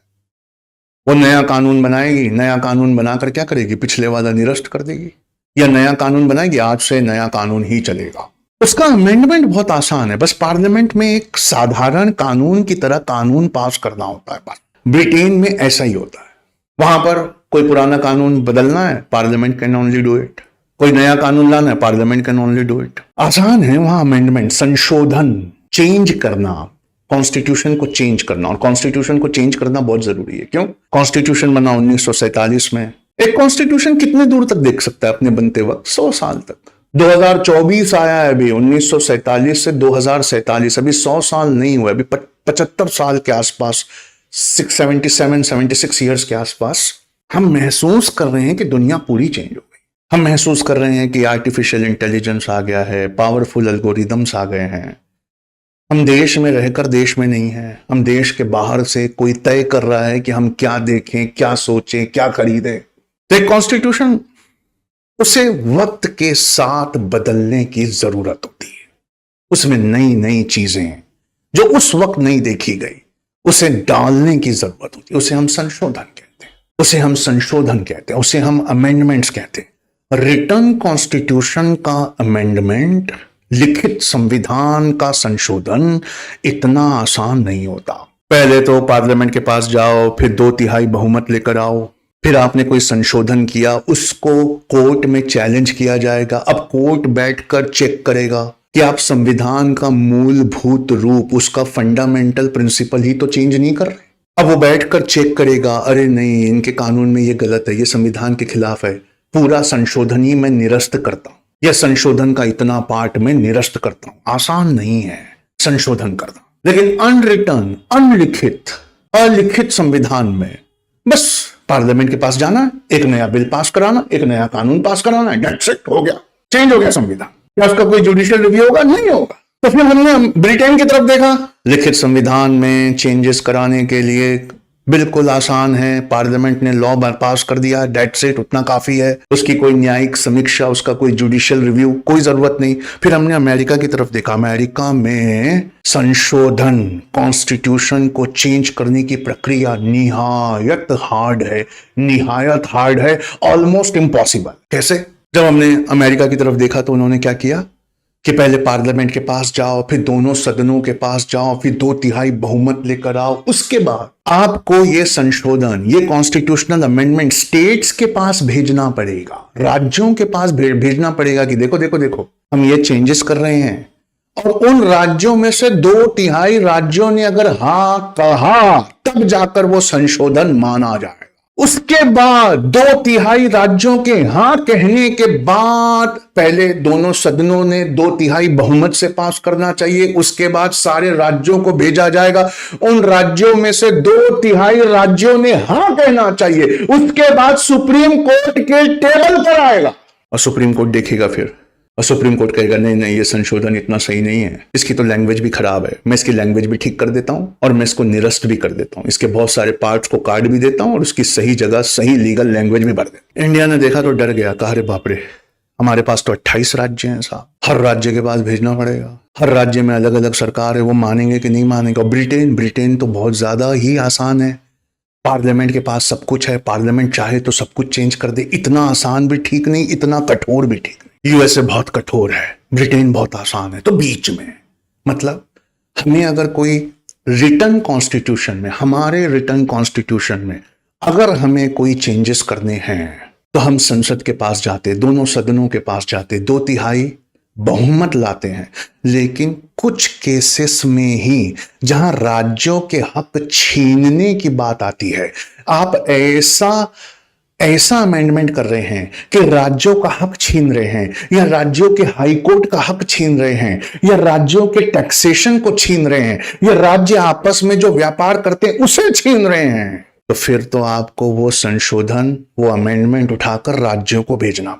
वो नया कानून बनाएगी, नया कानून बनाकर क्या करेगी? पिछले वाला निरस्त कर देगी, या नया कानून बनाएगी, आज से नया कानून ही चलेगा। उसका अमेंडमेंट बहुत आसान है, बस पार्लियामेंट में एक साधारण कानून की तरह कानून पास करना होता है। ब्रिटेन में ऐसा ही होता है, वहां पर कोई पुराना कानून बदलना है, parliament can only do it. कोई नया कानून लाना है, parliament can only do it. आसान है वहां अमेंडमेंट, संशोधन, चेंज करना, कॉन्स्टिट्यूशन को चेंज करना। और कॉन्स्टिट्यूशन को चेंज करना बहुत जरूरी है। क्यों? कॉन्स्टिट्यूशन बना 1947 में। एक कॉन्स्टिट्यूशन कितने दूर तक देख सकता है अपने बनते वक्त? 100 साल तक। 2024 आया है अभी, 1947 से 2047, अभी 100 साल नहीं हुए, अभी 75 साल के आसपास, 76 ईयर्स के आसपास हम महसूस कर रहे हैं कि दुनिया पूरी चेंज हो गई। हम महसूस कर रहे हैं कि आर्टिफिशियल इंटेलिजेंस आ गया है, पावरफुल एल्गोरिदम्स आ गए हैं। हम देश में रहकर देश में नहीं है, हम देश के बाहर से कोई तय कर रहा है कि हम क्या देखें, क्या सोचें, क्या खरीदें। तो एक कॉन्स्टिट्यूशन, उसे वक्त के साथ बदलने की जरूरत होती है। उसमें नई नई चीजें जो उस वक्त नहीं देखी गई, उसे डालने की जरूरत होती है। उसे हम संशोधन कहते हैं, उसे हम संशोधन कहते हैं, उसे हम अमेंडमेंट्स कहते हैं। रिटन कॉन्स्टिट्यूशन का अमेंडमेंट, लिखित संविधान का संशोधन इतना आसान नहीं होता। पहले तो पार्लियामेंट के पास जाओ, फिर 2/3 बहुमत लेकर आओ, फिर आपने कोई संशोधन किया, उसको कोर्ट में चैलेंज किया जाएगा। अब कोर्ट बैठकर चेक करेगा कि आप संविधान का मूलभूत रूप, उसका फंडामेंटल प्रिंसिपल ही तो चेंज नहीं कर रहे। अब वो बैठकर चेक करेगा, अरे नहीं, इनके कानून में ये गलत है, ये संविधान के खिलाफ है, पूरा संशोधन ही मैं निरस्त करता हूं, या संशोधन का इतना पार्ट मैं निरस्त करता हूं। आसान नहीं है संशोधन करना। लेकिन अनरिटन, अनलिखित, अलिखित संविधान में बस पार्लियामेंट के पास जाना, एक नया बिल पास कराना, एक नया कानून पास कराना, दैट्स इट, हो गया, चेंज हो गया संविधान। क्या उसका कोई जुडिशियल रिव्यू होगा? नहीं होगा। तो फिर हमने ब्रिटेन की तरफ देखा, लिखित संविधान में चेंजेस कराने के लिए बिल्कुल आसान है, पार्लियामेंट ने लॉ पास कर दिया, दैट्स इट, उतना काफी है। उसकी कोई न्यायिक समीक्षा, उसका कोई जुडिशियल रिव्यू, कोई जरूरत नहीं। फिर हमने अमेरिका की तरफ देखा, अमेरिका में संशोधन, कॉन्स्टिट्यूशन को चेंज करने की प्रक्रिया निहायत हार्ड है, निहायत हार्ड है, ऑलमोस्ट इम्पॉसिबल। कैसे? जब हमने अमेरिका की तरफ देखा तो उन्होंने क्या किया कि पहले पार्लियामेंट के पास जाओ, फिर दोनों सदनों के पास जाओ, फिर 2/3 बहुमत लेकर आओ, उसके बाद आपको ये संशोधन, ये कॉन्स्टिट्यूशनल अमेंडमेंट स्टेट्स के पास भेजना पड़ेगा, राज्यों के पास भेजना पड़ेगा कि देखो देखो देखो, हम ये चेंजेस कर रहे हैं। और उन राज्यों में से 2/3 राज्यों ने अगर हाँ कहा, तब जाकर वो संशोधन माना जाए। उसके बाद 2/3 राज्यों के हां कहने के बाद पहले दोनों सदनों ने 2/3 बहुमत से पास करना चाहिए। उसके बाद सारे राज्यों को भेजा जाएगा, उन राज्यों में से 2/3 राज्यों ने हां कहना चाहिए। उसके बाद सुप्रीम कोर्ट के टेबल पर आएगा और सुप्रीम कोर्ट देखेगा फिर, और सुप्रीम कोर्ट कहेगा नहीं नहीं, ये संशोधन इतना सही नहीं है, इसकी तो लैंग्वेज भी खराब है, मैं इसकी लैंग्वेज भी ठीक कर देता हूं और मैं इसको निरस्त भी कर देता हूं, इसके बहुत सारे पार्ट्स को काट भी देता हूं और उसकी सही जगह सही लीगल लैंग्वेज भी भर देता हूं। इंडिया ने देखा तो डर गया, कहा अरे बाप रे, हमारे पास तो 28 राज्य हैं साहब, हर राज्य के पास भेजना पड़ेगा, हर राज्य में अलग अलग सरकार है, वो मानेंगे कि नहीं मानेंगे। ब्रिटेन तो बहुत ज्यादा ही आसान है, पार्लियामेंट के पास सब कुछ है, पार्लियामेंट चाहे तो सब कुछ चेंज कर दे। इतना आसान भी ठीक नहीं, इतना कठोर भी ठीक नहीं। यूएसए बहुत कठोर है, ब्रिटेन बहुत आसान है, तो बीच में। मतलब हमें अगर कोई रिटन कॉन्स्टिट्यूशन में, हमारे रिटन कॉन्स्टिट्यूशन में अगर हमें कोई चेंजेस करने हैं तो हम संसद के पास जाते, दोनों सदनों के पास जाते, 2/3 बहुमत लाते हैं। लेकिन कुछ केसेस में ही जहां राज्यों के हक छीनने की बात आती है, आप ऐसा अमेंडमेंट कर रहे हैं कि राज्यों का हक छीन रहे हैं, या राज्यों के हाई कोर्ट का हक छीन रहे हैं, या राज्यों के टैक्सेशन को छीन रहे हैं, या राज्य आपस में जो व्यापार करते हैं उसे छीन रहे हैं, तो फिर तो आपको वो संशोधन, वो अमेंडमेंट उठाकर राज्यों को भेजना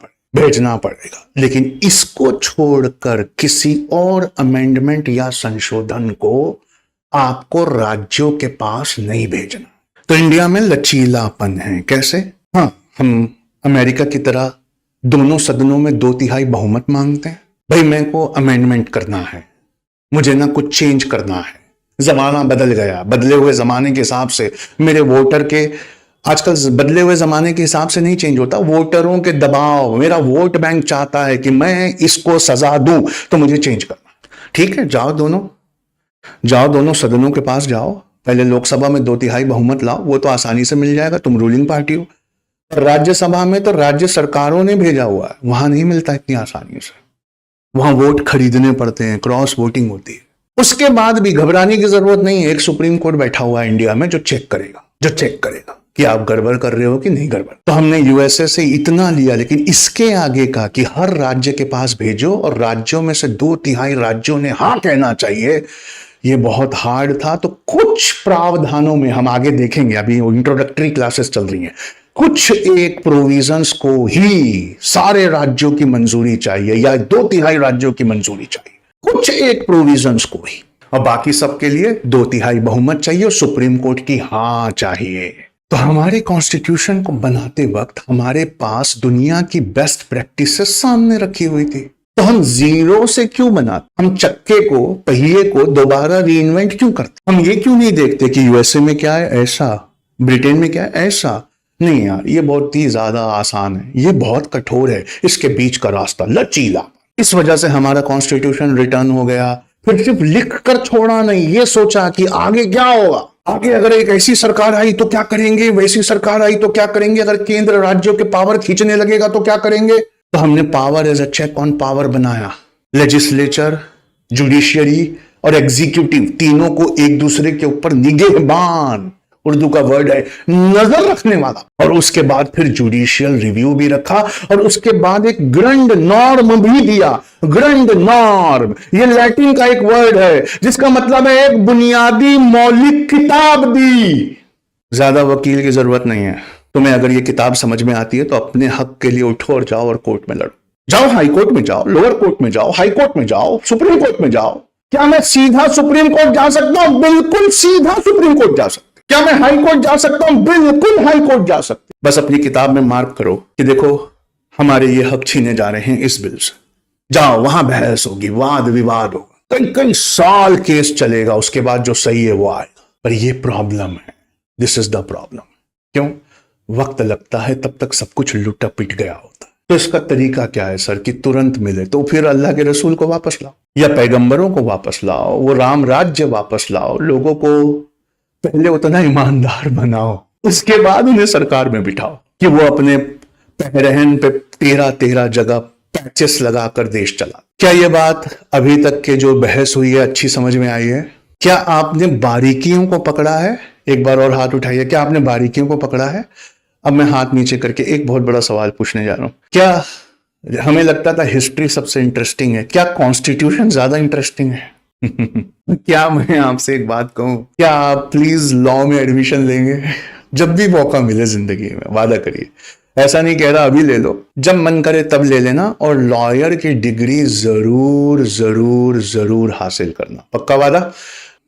पड़ेगा। लेकिन इसको छोड़कर किसी और अमेंडमेंट या संशोधन को आपको राज्यों के पास नहीं भेजना। तो इंडिया में लचीलापन है। कैसे? हाँ, हम अमेरिका की तरह दोनों सदनों में 2/3 बहुमत मांगते हैं। भाई मेरे को अमेंडमेंट करना है, मुझे ना कुछ चेंज करना है, जमाना बदल गया, बदले हुए जमाने के हिसाब से मेरे वोटर के, आजकल बदले हुए जमाने के हिसाब से नहीं चेंज होता, वोटरों के दबाव, मेरा वोट बैंक चाहता है कि मैं इसको सजा दूं तो मुझे चेंज करना। ठीक है, जाओ दोनों सदनों के पास जाओ, पहले लोकसभा में 2/3 बहुमत लाओ, वो तो आसानी से मिल जाएगा, तुम रूलिंग पार्टी हो। राज्यसभा में तो राज्य सरकारों ने भेजा हुआ है, वहां नहीं मिलता इतनी आसानी से, वहां वोट खरीदने पड़ते हैं, क्रॉस वोटिंग होती है। उसके बाद भी घबराने की जरूरत नहीं है, एक सुप्रीम कोर्ट बैठा हुआ है इंडिया में जो चेक करेगा कि आप गड़बड़ कर रहे हो कि नहीं गड़बड़। तो हमने यूएसए से इतना लिया, लेकिन इसके आगे का कि हर राज्य के पास भेजो और राज्यों में से 2/3 राज्यों ने हाँ कहना चाहिए, ये बहुत हार्ड था। तो कुछ प्रावधानों में हम आगे देखेंगे, अभी इंट्रोडक्टरी क्लासेस चल रही हैं, कुछ एक प्रोविजंस को ही सारे राज्यों की मंजूरी चाहिए या 2/3 राज्यों की मंजूरी चाहिए, कुछ एक प्रोविजंस को ही, और बाकी सबके लिए 2/3 बहुमत चाहिए और सुप्रीम कोर्ट की हाँ चाहिए। तो हमारे कॉन्स्टिट्यूशन को बनाते वक्त हमारे पास दुनिया की बेस्ट प्रैक्टिसेस सामने रखी हुई थी। तो हम जीरो से क्यों बनाते, हम चक्के को, पहिए को दोबारा रीइन्वेंट क्यों करते? हम ये क्यों नहीं देखते कि यूएसए में क्या है ऐसा, ब्रिटेन में क्या है ऐसा? नहीं यार, ये बहुत ही ज्यादा आसान है, ये बहुत कठोर है, इसके बीच का रास्ता लचीला। इस वजह से हमारा कॉन्स्टिट्यूशन रिटर्न हो गया। फिर सिर्फ लिख कर छोड़ा नहीं, ये सोचा कि आगे क्या होगा, आगे अगर एक ऐसी सरकार आई तो क्या करेंगे, वैसी सरकार आई तो क्या करेंगे, अगर केंद्र राज्यों के पावर खींचने लगेगा तो क्या करेंगे। तो हमने power as a check on power बनाया, लेजिस्लेचर, जुडिशियरी और एग्जीक्यूटिव, तीनों को एक दूसरे के ऊपर निगहबान, उर्दू का वर्ड है, नजर रखने वाला। और उसके बाद फिर जुडिशियल रिव्यू भी रखा, और उसके बाद एक ग्रैंड नॉर्म भी दिया। ग्रैंड नॉर्म ये लैटिन का एक वर्ड है जिसका मतलब है एक बुनियादी मौलिक किताब दी। ज्यादा वकील की जरूरत नहीं है, तुम्हें अगर ये किताब समझ में आती है तो अपने हक के लिए उठो और जाओ और कोर्ट में लड़ो। जाओ, हाई कोर्ट में जाओ, लोअर कोर्ट में जाओ, हाई कोर्ट में जाओ, सुप्रीम कोर्ट में जाओ। क्या मैं सीधा सुप्रीम कोर्ट जा सकता हूं? बिल्कुल सीधा सुप्रीम कोर्ट जा सकता। क्या मैं हाई कोर्ट जा सकता हूं? बिल्कुल हाई कोर्ट जा सकते। बस अपनी किताब में मार्क करो कि देखो हमारे ये हक छीने जा रहे हैं इस बिल से। जाओ, वहां बहस होगी, वाद विवाद होगा, कई साल केस चलेगा, उसके बाद जो सही है वो आएगा। पर ये प्रॉब्लम है, दिस इज द प्रॉब्लम। क्यों? वक्त लगता है, तब तक सब कुछ लुटा पिट गया होता। तो इसका तरीका क्या है सर कि तुरंत मिले? तो फिर अल्लाह के रसूल को वापस लाओ या पैगंबरों को वापस लाओ, वो राम राज्य वापस लाओ, लोगों को पहले उतना ईमानदार बनाओ, उसके बाद उन्हें सरकार में बिठाओ कि वो अपने पहरहन पे 13 जगह पैचेस लगाकर देश चला। क्या ये बात अभी तक के जो बहस हुई है अच्छी समझ में आई है? क्या आपने बारीकियों को पकड़ा है? एक बार और हाथ उठाइए, क्या आपने बारीकियों को पकड़ा है? अब मैं हाथ नीचे करके एक बहुत बड़ा सवाल पूछने जा रहा हूं। क्या हमें लगता था हिस्ट्री सबसे इंटरेस्टिंग है, क्या कॉन्स्टिट्यूशन ज्यादा इंटरेस्टिंग है? क्या मैं आपसे एक बात कहूं, क्या आप प्लीज लॉ में एडमिशन लेंगे? जब भी मौका मिले जिंदगी में, वादा करिए। ऐसा नहीं कह रहा अभी ले लो, जब मन करे तब ले लेना, और लॉयर की डिग्री जरूर जरूर जरूर हासिल करना, पक्का वादा।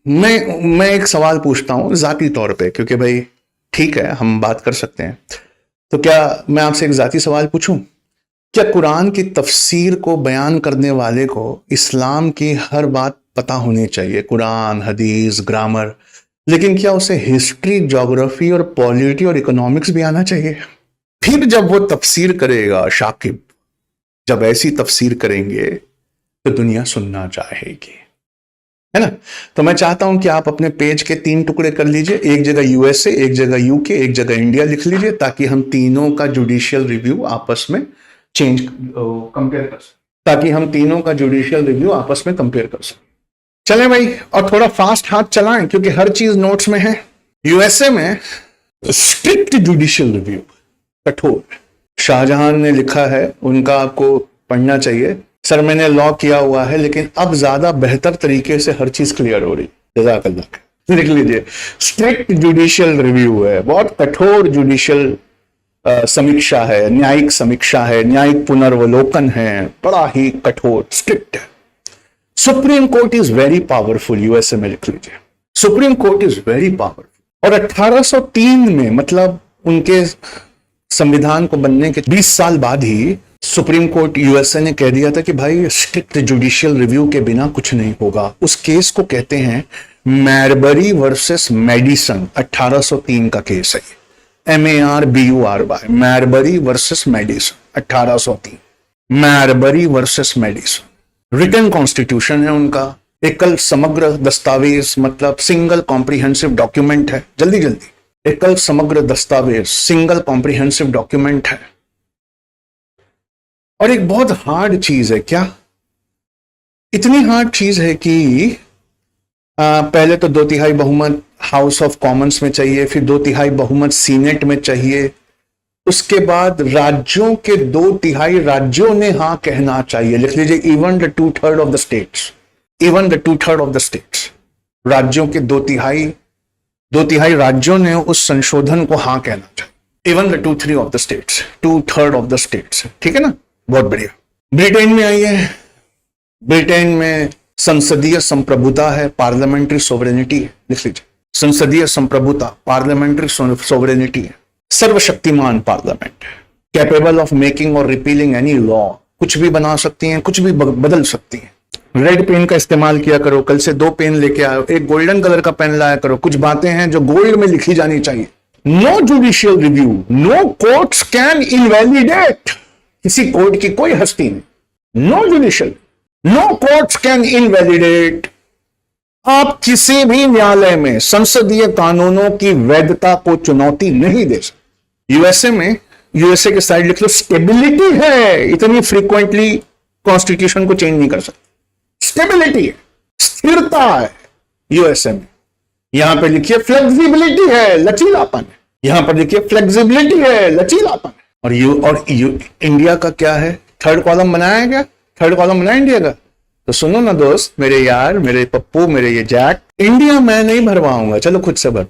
मैं एक सवाल पूछता हूं जाती तौर पे, क्योंकि भाई ठीक है हम बात कर सकते हैं, तो क्या मैं आपसे एक जाती सवाल पूछूं? क्या कुरान की तफसीर को बयान करने वाले को इस्लाम की हर बात पता होनी चाहिए, कुरान, हदीस, ग्रामर, लेकिन क्या उसे हिस्ट्री, ज्योग्राफी और पॉलिटी और इकोनॉमिक्स भी आना चाहिए? फिर जब वो तफसीर करेगा, शाकिब जब ऐसी तफसीर करेंगे तो दुनिया सुनना चाहेगी, है ना? तो मैं चाहता हूं कि आप अपने पेज के 3 टुकड़े कर लीजिए, एक जगह यूएसए, एक जगह यूके, एक जगह इंडिया लिख लीजिए, ताकि हम तीनों का जुडिशियल रिव्यू आपस में कंपेयर कर सकें, ताकि हम तीनों का जुडिशियल रिव्यू आपस में कंपेयर कर सकें। चलें भाई, और थोड़ा फास्ट हाथ चलाएं क्योंकि हर चीज नोट्स में है। यूएसए में स्ट्रिक्ट जुडिशियल रिव्यू, कठोर। शाहजहां ने लिखा है, उनका आपको पढ़ना चाहिए। सर मैंने लॉ किया हुआ है लेकिन अब ज्यादा बेहतर तरीके से हर चीज क्लियर हो रही, जज़ाकल्लाह। लिख लीजिए, स्ट्रिक्ट जुडिशियल रिव्यू है, बहुत कठोर जुडिशियल समीक्षा है, न्यायिक समीक्षा है, न्यायिक पुनर्वलोकन है, बड़ा ही कठोर, स्ट्रिक्ट है। Supreme court is very powerful, USA में लिख लीजिए, supreme court is very powerful. और 1803 में, मतलब उनके संविधान को बनने के 20 साल बाद ही सुप्रीम कोर्ट यूएसए ने कह दिया था कि भाई स्ट्रिक्ट जुडिशियल रिव्यू के बिना कुछ नहीं होगा। उस केस को कहते हैं मैरबरी वर्सेस मेडिसन, 1803 का केस है, MARBURY, Marbury versus Madison, 1803, Marbury versus Madison. Written constitution है उनका, एकल समग्र दस्तावेज मतलब सिंगल कॉम्प्रिहेंसिव डॉक्यूमेंट है। जल्दी जल्दी, एकल समग्र दस्तावेज सिंगल कॉम्प्रिहेंसिव डॉक्यूमेंट है। और एक बहुत हार्ड चीज है। क्या? इतनी हार्ड चीज है कि पहले तो 2/3 बहुमत हाउस ऑफ कॉमन्स में चाहिए, फिर 2/3 बहुमत सीनेट में चाहिए, उसके बाद राज्यों के 2/3 राज्यों ने हां कहना चाहिए। लिख लीजिए, even the 2/3 of the states, even the 2/3 of the states, राज्यों के 2/3 राज्यों ने उस संशोधन को हां कहना चाहिए। Even the 2/3 of the states, 2/3 of the states, ठीक है ना? बहुत बढ़िया। ब्रिटेन में आइए, ब्रिटेन में संसदीय संप्रभुता है, पार्लियामेंट्री सोवरेनिटी है। लिख लीजिए, संसदीय संप्रभुता, पार्लियामेंट्री सोवरेनिटी है, सर्वशक्तिमान पार्लियामेंट, कैपेबल ऑफ मेकिंग और रिपीलिंग एनी लॉ, कुछ भी बना सकती हैं, कुछ भी बदल सकती हैं। रेड पेन का इस्तेमाल किया करो, कल से 2 पेन लेके आओ, एक गोल्डन कलर का पेन लाया करो, कुछ बातें हैं जो गोल्ड में लिखी जानी चाहिए। No judicial review, no courts can invalidate, किसी कोर्ट की कोई हस्ती नहीं। No judicial, no courts can invalidate. आप किसी भी न्यायालय में संसदीय कानूनों की वैधता को चुनौती नहीं दे सकते। यूएसए में, यूएसए के साइड लिख लो, स्टेबिलिटी है, इतनी फ्रीक्वेंटली कॉन्स्टिट्यूशन को चेंज नहीं कर सकते। स्टेबिलिटी है, स्थिरता है यूएसए में। यहां पर लिखिए फ्लेक्सिबिलिटी है, लचीलापन है। यहां पर लिखिए फ्लेक्सिबिलिटी है, लचीलापन है। और इंडिया का क्या है? 3rd कॉलम बनाया है क्या? 3rd कॉलम बनाया इंडिया का? तो सुनो ना दोस्त, मेरे यार, मेरे पप्पू, मेरे ये जैक, इंडिया मैं नहीं भरवाऊंगा, चलो खुद से भर।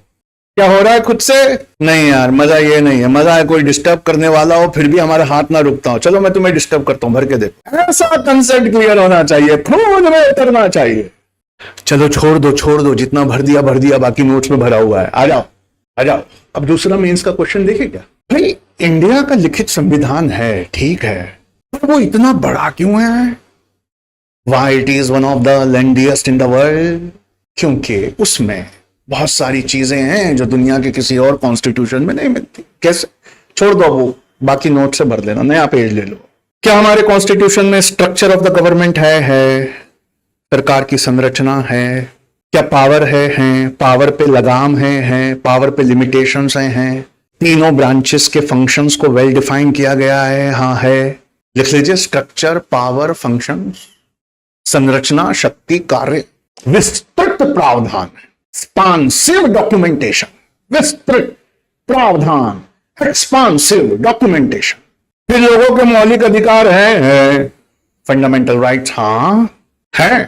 क्या हो रहा है खुद से? नहीं यार, मजा ये नहीं है। मजा है कोई डिस्टर्ब करने वाला हो, फिर भी हमारा हाथ ना रुकता हो। चलो मैं तुम्हें डिस्टर्ब करता हूं, भर के देखो। ऐसा कंसेप्ट क्लियर होना चाहिए, खुद में उतरना चाहिए। चलो छोड़ दो, जितना भर दिया, बाकी नोट्स में भरा हुआ है। आ जाओ। अब दूसरा मेंस का क्वेश्चन देखे क्या भाई? इंडिया का लिखित संविधान है, ठीक है, पर वो इतना बड़ा क्यों है? Why it is one of the lengthiest in the world? क्योंकि उसमें बहुत सारी चीजें हैं जो दुनिया के किसी और कॉन्स्टिट्यूशन में नहीं मिलती। कैसे? छोड़ दो, वो बाकी नोट से भर लेना, नया पेज ले लो। क्या हमारे कॉन्स्टिट्यूशन में स्ट्रक्चर ऑफ द गवर्नमेंट है? सरकार की संरचना है। क्या पावर है? पावर पे लगाम है, पावर पे लिमिटेशंस हैं। तीनों ब्रांचेस के फंक्शंस को वेल डिफाइन किया गया है, हाँ है। लिख लीजिए, स्ट्रक्चर, पावर, फंक्शंस, संरचना, शक्ति, कार्य, विस्तृत प्रावधान, एक्सपांसिव डॉक्यूमेंटेशन, विस्तृत प्रावधान, एक्सपांसिव डॉक्यूमेंटेशन। फिर लोगों के मौलिक अधिकार है, फंडामेंटल राइट्स, हाँ है।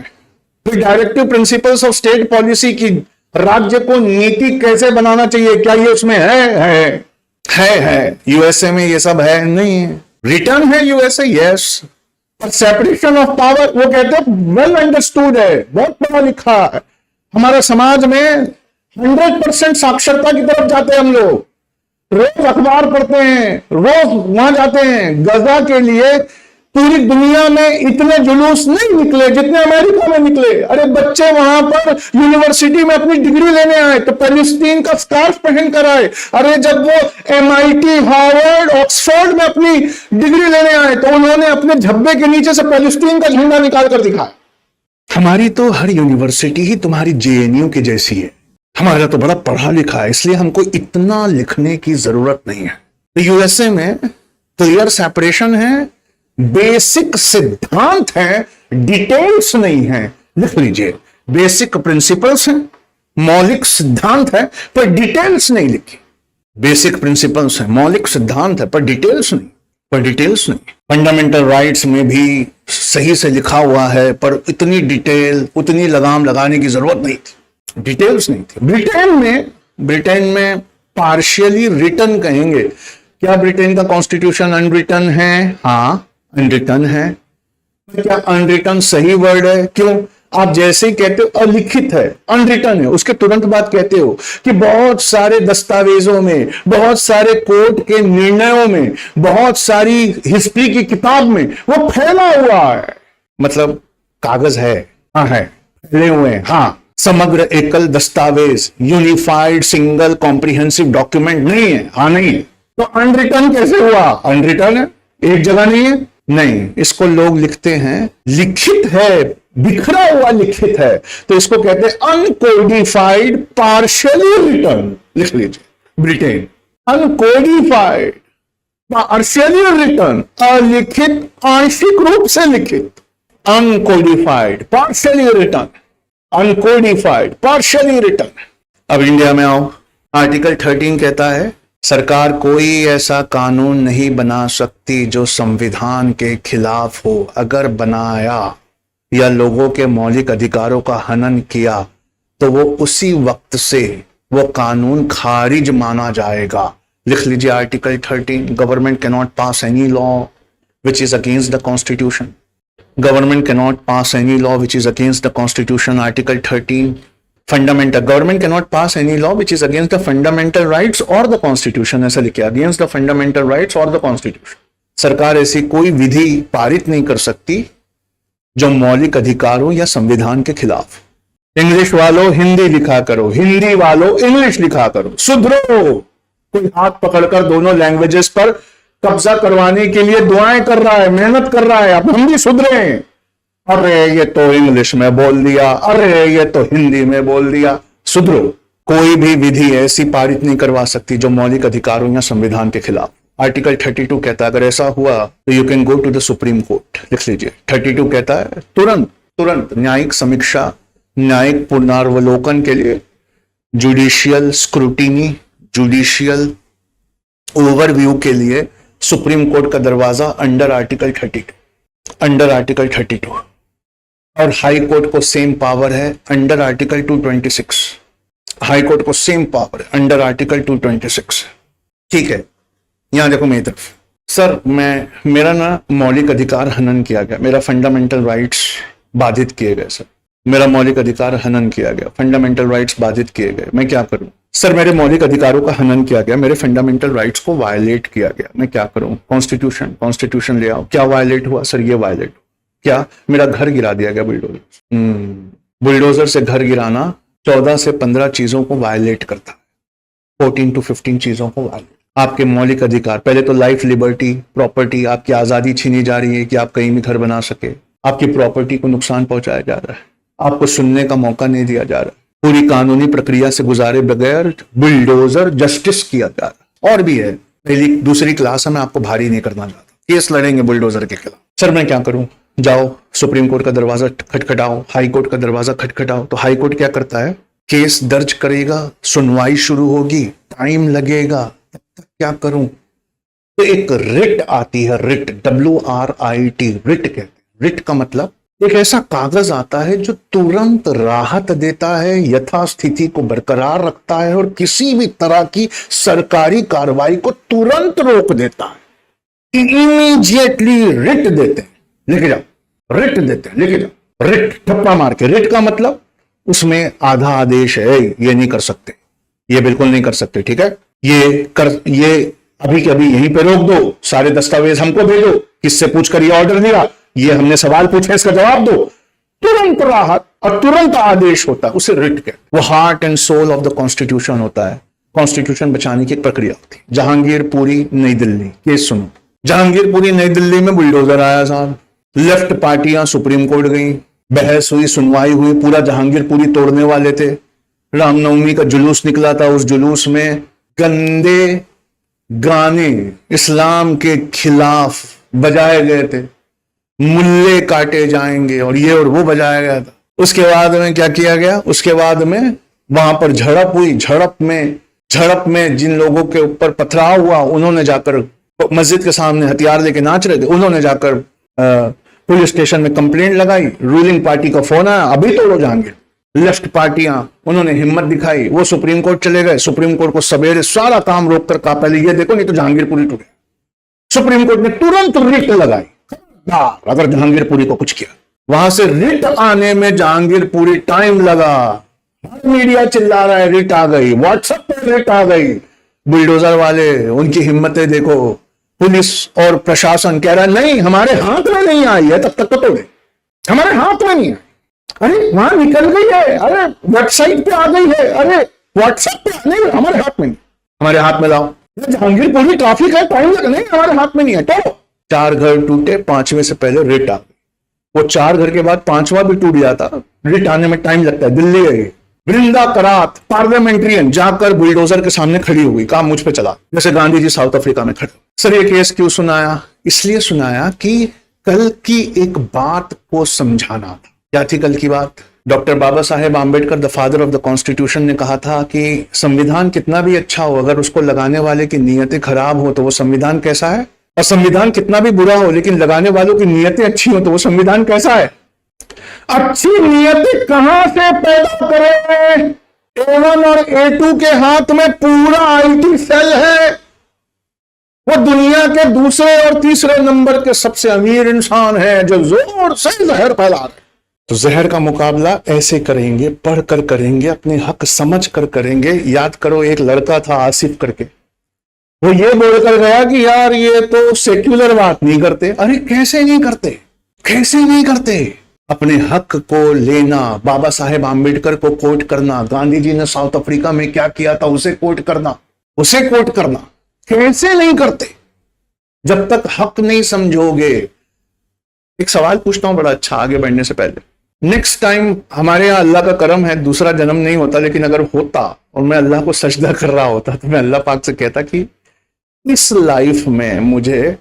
फिर directive principles of state policy की, राज्य को नीति कैसे बनाना चाहिए, क्या ये उसमें है। यूएसए में ये सब है नहीं? रिटर्न है USA, yes. Separation of power, वो कहते हैं वेल अंडरस्टूड है, बहुत पढ़ा लिखा है। हमारे समाज में 100% साक्षरता की तरफ जाते हैं हम लोग। रोज अखबार पढ़ते हैं, रोज वहां जाते हैं। गजा के लिए पूरी दुनिया में इतने जुलूस नहीं निकले जितने अमेरिका में निकले। अरे बच्चे वहां पर यूनिवर्सिटी में अपनी डिग्री लेने आए तो पैलेस्टीन का स्कार्फ पहन कर आए। अरे जब वो MIT, हार्वर्ड, ऑक्सफोर्ड में अपनी डिग्री लेने आए तो उन्होंने अपने झब्बे के नीचे से पैलेस्टीन का झंडा निकाल कर दिखाया। हमारी तो हर यूनिवर्सिटी ही तुम्हारी JNU की जैसी है। हमारा तो बड़ा पढ़ा लिखा है, इसलिए हमको इतना लिखने की जरूरत नहीं है। तो यूएसए में क्लियर सेपरेशन है, बेसिक सिद्धांत है, डिटेल्स नहीं है। लिख लीजिए, बेसिक प्रिंसिपल्स हैं, मौलिक सिद्धांत है, पर डिटेल्स नहीं लिखी। बेसिक प्रिंसिपल्स है, मौलिक सिद्धांत है, पर डिटेल्स नहीं। फंडामेंटल राइट्स में भी सही से लिखा हुआ है, पर इतनी डिटेल, उतनी लगाम लगाने की जरूरत नहीं थी, डिटेल्स नहीं थी। ब्रिटेन में पार्शियली रिटन कहेंगे। क्या ब्रिटेन का कॉन्स्टिट्यूशन अनरिटन है? हाँ, अनरिटन है। क्या अनरिटन सही वर्ड है? क्यों? आप जैसे ही कहते हो अलिखित है, अनरिटन है, उसके तुरंत बाद कहते हो कि बहुत सारे दस्तावेजों में, बहुत सारे कोर्ट के निर्णयों में, बहुत सारी हिस्ट्री की किताब में वो फैला हुआ है। मतलब कागज है, हाँ है, फैले हुए हैं, हाँ। समग्र एकल दस्तावेज, यूनिफाइड सिंगल कॉम्प्रिहेंसिव डॉक्यूमेंट नहीं है, हाँ नहीं है। तो अनरिटन कैसे हुआ? अनरिटन है, एक जगह नहीं है, नहीं। इसको लोग लिखते हैं लिखित है, बिखरा हुआ लिखित है, तो इसको कहते हैं अनकोडिफाइड पार्शियली रिटर्न। लिख लीजिए, ब्रिटेन अनकोडिफाइड पार्शियली रिटर्न, अलिखित आंशिक रूप से लिखित, uncodified partially return, uncodified partially return. अब इंडिया में आओ, आर्टिकल 13 कहता है सरकार कोई ऐसा कानून नहीं बना सकती जो संविधान के खिलाफ हो। अगर बनाया या लोगों के मौलिक अधिकारों का हनन किया तो वो उसी वक्त से वो कानून खारिज माना जाएगा। लिख लीजिए article 13, government can not pass any law which is against the constitution. Government can not pass any law which is against the constitution. Article 13 fundamental, government can not pass any law which is against the fundamental rights और the constitution. ऐसा लिखे, against the fundamental rights और the constitution. सरकार ऐसी कोई विधि पारित नहीं कर सकती जो मौलिक अधिकारों या संविधान के खिलाफ। इंग्लिश वालों हिंदी लिखा करो, हिंदी वालों इंग्लिश लिखा करो, सुधरो। कोई हाथ पकड़कर दोनों लैंग्वेजेस पर कब्जा करवाने के लिए दुआएं कर रहा है, मेहनत कर रहा है, अब हम भी सुधरे। अरे ये तो इंग्लिश में बोल दिया, अरे ये तो हिंदी में बोल दिया, सुधरो। कोई भी विधि ऐसी पारित नहीं करवा सकती जो मौलिक अधिकारों या संविधान के खिलाफ। आर्टिकल 32 कहता है अगर ऐसा हुआ तो you can go to the supreme court. लिख लीजिए, 32 कहता है तुरंत न्यायिक समीक्षा, न्यायिक पुनरावलोकन के लिए, जुडिशियल स्क्रूटिनी, जुडिशियल ओवरव्यू के लिए सुप्रीम कोर्ट का दरवाजा अंडर आर्टिकल 32। और हाई कोर्ट को सेम पावर है अंडर आर्टिकल 226। हाई कोर्ट को सेम पावर है अंडर आर्टिकल 226। ठीक है, यहां देखो मेरी तरफ। सर मेरा ना मौलिक अधिकार हनन किया गया, मेरा फंडामेंटल राइट्स बाधित किए गए। सर मेरा मौलिक अधिकार हनन किया गया, फंडामेंटल राइट्स बाधित किए गए, मैं क्या करूं? सर मेरे मौलिक अधिकारों का हनन किया गया, मेरे फंडामेंटल राइट्स को वायलेट किया गया, मैं क्या करूं? कॉन्स्टिट्यूशन ले आओ। क्या वायलेट हुआ? सर ये वायलेट क्या? मेरा घर गिरा दिया गया बुलडोजर। बुलडोजर से घर गिराना 14 से 15 चीजों को वायलेट करता है, 14 to 15 चीजों को वायलेट। आपके मौलिक अधिकार, पहले तो लाइफ, लिबर्टी, प्रॉपर्टी, आपकी आजादी छीनी जा रही है कि आप कहीं भी घर बना सके। आपकी प्रॉपर्टी को नुकसान पहुंचाया जा रहा है, आपको सुनने का मौका नहीं दिया जा रहा, पूरी कानूनी प्रक्रिया से गुजारे बगैर बुलडोजर जस्टिस किया जा रहा। और भी है, पहली दूसरी क्लास है, मैं आपको भारी नहीं करना चाहता, केस लड़ेंगे बुलडोजर के खिलाफ। सर मैं क्या करूं? जाओ सुप्रीम कोर्ट का दरवाजा खटखटाओ, हाई कोर्ट का दरवाजा खटखटाओ। तो हाई कोर्ट क्या करता है? केस दर्ज करेगा, सुनवाई शुरू होगी, टाइम लगेगा, तब तक क्या करूं? तो एक रिट आती है, रिट, WRIT, रिट कहते हैं। रिट का मतलब एक ऐसा कागज आता है जो तुरंत राहत देता है, यथास्थिति को बरकरार रखता है और किसी भी तरह की सरकारी कार्रवाई को तुरंत रोक देता है। इमीडिएटली रिट देते हैं, लिखे जाओ, रिट देते हैं, लिखे जाओ, रिट ठप्पा मार के। रिट का मतलब उसमें आधा आदेश है, ये नहीं कर सकते, ये बिल्कुल नहीं कर सकते, ठीक है, ये अभी के अभी यहीं पे रोक दो, सारे दस्तावेज हमको भेजो, किससे पूछकर ये ऑर्डर दिया, ये हमने सवाल पूछे, इसका जवाब दो। तुरंत राहत और तुरंत आदेश होता है, उसे रिट कहते हैं। वो heart and soul of the constitution होता है। कॉन्स्टिट्यूशन बचाने की एक प्रक्रिया होती है। जहांगीरपुरी नई दिल्ली, केस सुनो। जहांगीरपुरी नई दिल्ली में बुलडोजर आया साहब, लेफ्ट पार्टियां सुप्रीम कोर्ट गई, बहस हुई, सुनवाई हुई, पूरा जहांगीरपुरी तोड़ने वाले थे। रामनवमी का जुलूस निकला था, उस जुलूस में गंदे गाने इस्लाम के खिलाफ बजाए गए थे, मुल्ले काटे जाएंगे और ये और वो बजाया गया था। उसके बाद में क्या किया गया? उसके बाद में वहां पर झड़प हुई। झड़प में जिन लोगों के ऊपर पथराव हुआ, उन्होंने जाकर मस्जिद के सामने हथियार लेके नाच रहे थे, उन्होंने जाकर पुलिस स्टेशन में कंप्लेंट लगाई। रूलिंग पार्टी का फोन आया, अभी तोड़ो जहांगीर। लेफ्ट पार्टियां, उन्होंने हिम्मत दिखाई, वो सुप्रीम कोर्ट चले गए। सुप्रीम कोर्ट को सवेरे सारा काम रोककर कहा पहले ये देखो, नहीं तो जहांगीरपुरी टूटे। सुप्रीम कोर्ट ने तुरंत रिट लगाई, अगर जहांगीरपुरी को कुछ किया। वहां से रिट आने में जहांगीरपुरी टाइम लगा। मीडिया चिल्ला रहा है रिट आ गई, व्हाट्सएप पर रिट आ गई। बुलडोजर वाले, उनकी हिम्मतें देखो। पुलिस और प्रशासन कह रहा है नहीं, हमारे हाथ में नहीं आई है, तब तक तो तोड़े, हमारे हाथ में नहीं है। अरे वहां निकल गई है, अरे वेबसाइट पे आ गई है, अरे व्हाट्सएप पे नहीं, हमारे हाथ में नहीं, हमारे हाथ में लाओ। जहांगीरपुरी ट्रैफिक है, टाइम लगा, नहीं हमारे हाथ में नहीं है। तो 4 घर टूटे, 5वें से पहले रिट आ गई। वो 4 घर के बाद 5वां भी टूट जाता, रिट आने में टाइम लगता है। दिल्ली गई, वृंदा करात पार्लियामेंट्रियन जाकर बुलडोजर के सामने खड़ी हो गई, काम मुझ पे चला, जैसे गांधी जी साउथ अफ्रीका में खड़े। सर ये केस क्यों सुनाया? इसलिए सुनाया कि कल की एक बात को समझाना था। क्या थी कल की बात? Doctor Baba Saheb Ambedkar, the father of the constitution, ने कहा था कि संविधान कितना भी अच्छा हो, अगर उसको लगाने वाले की नीयतें खराब हो तो वो संविधान कैसा है? और संविधान कितना भी बुरा हो लेकिन लगाने वालों की नीयतें अच्छी हो तो वो संविधान कैसा है? अच्छी नीयतें कहां से पैदा करें? A1 और A2 के हाथ में पूरा IT सेल है। वो दुनिया के दूसरे और तीसरे नंबर के सबसे अमीर इंसान है जो जोर से जहर फैला रहे। तो जहर का मुकाबला ऐसे करेंगे, पढ़कर करेंगे, अपने हक समझ कर करेंगे। याद करो, एक लड़का था आसिफ करके, वो ये बोलकर गया कि यार ये तो सेक्युलर बात नहीं करते। अरे कैसे नहीं करते? कैसे नहीं करते? अपने हक को लेना, बाबा साहेब आम्बेडकर को कोट करना, गांधी जी ने साउथ अफ्रीका में क्या किया था उसे कोट करना, उसे कोट करना, कैसे नहीं करते? जब तक हक नहीं समझोगे। एक सवाल पूछता हूं बड़ा अच्छा, आगे बढ़ने से पहले। नेक्स्ट टाइम हमारे यहां अल्लाह का करम है, दूसरा जन्म नहीं होता, लेकिन अगर होता और मैं अल्लाह को सजदा कर रहा होता तो मैं अल्लाह पाक से कहता कि इस लाइफ में मुझे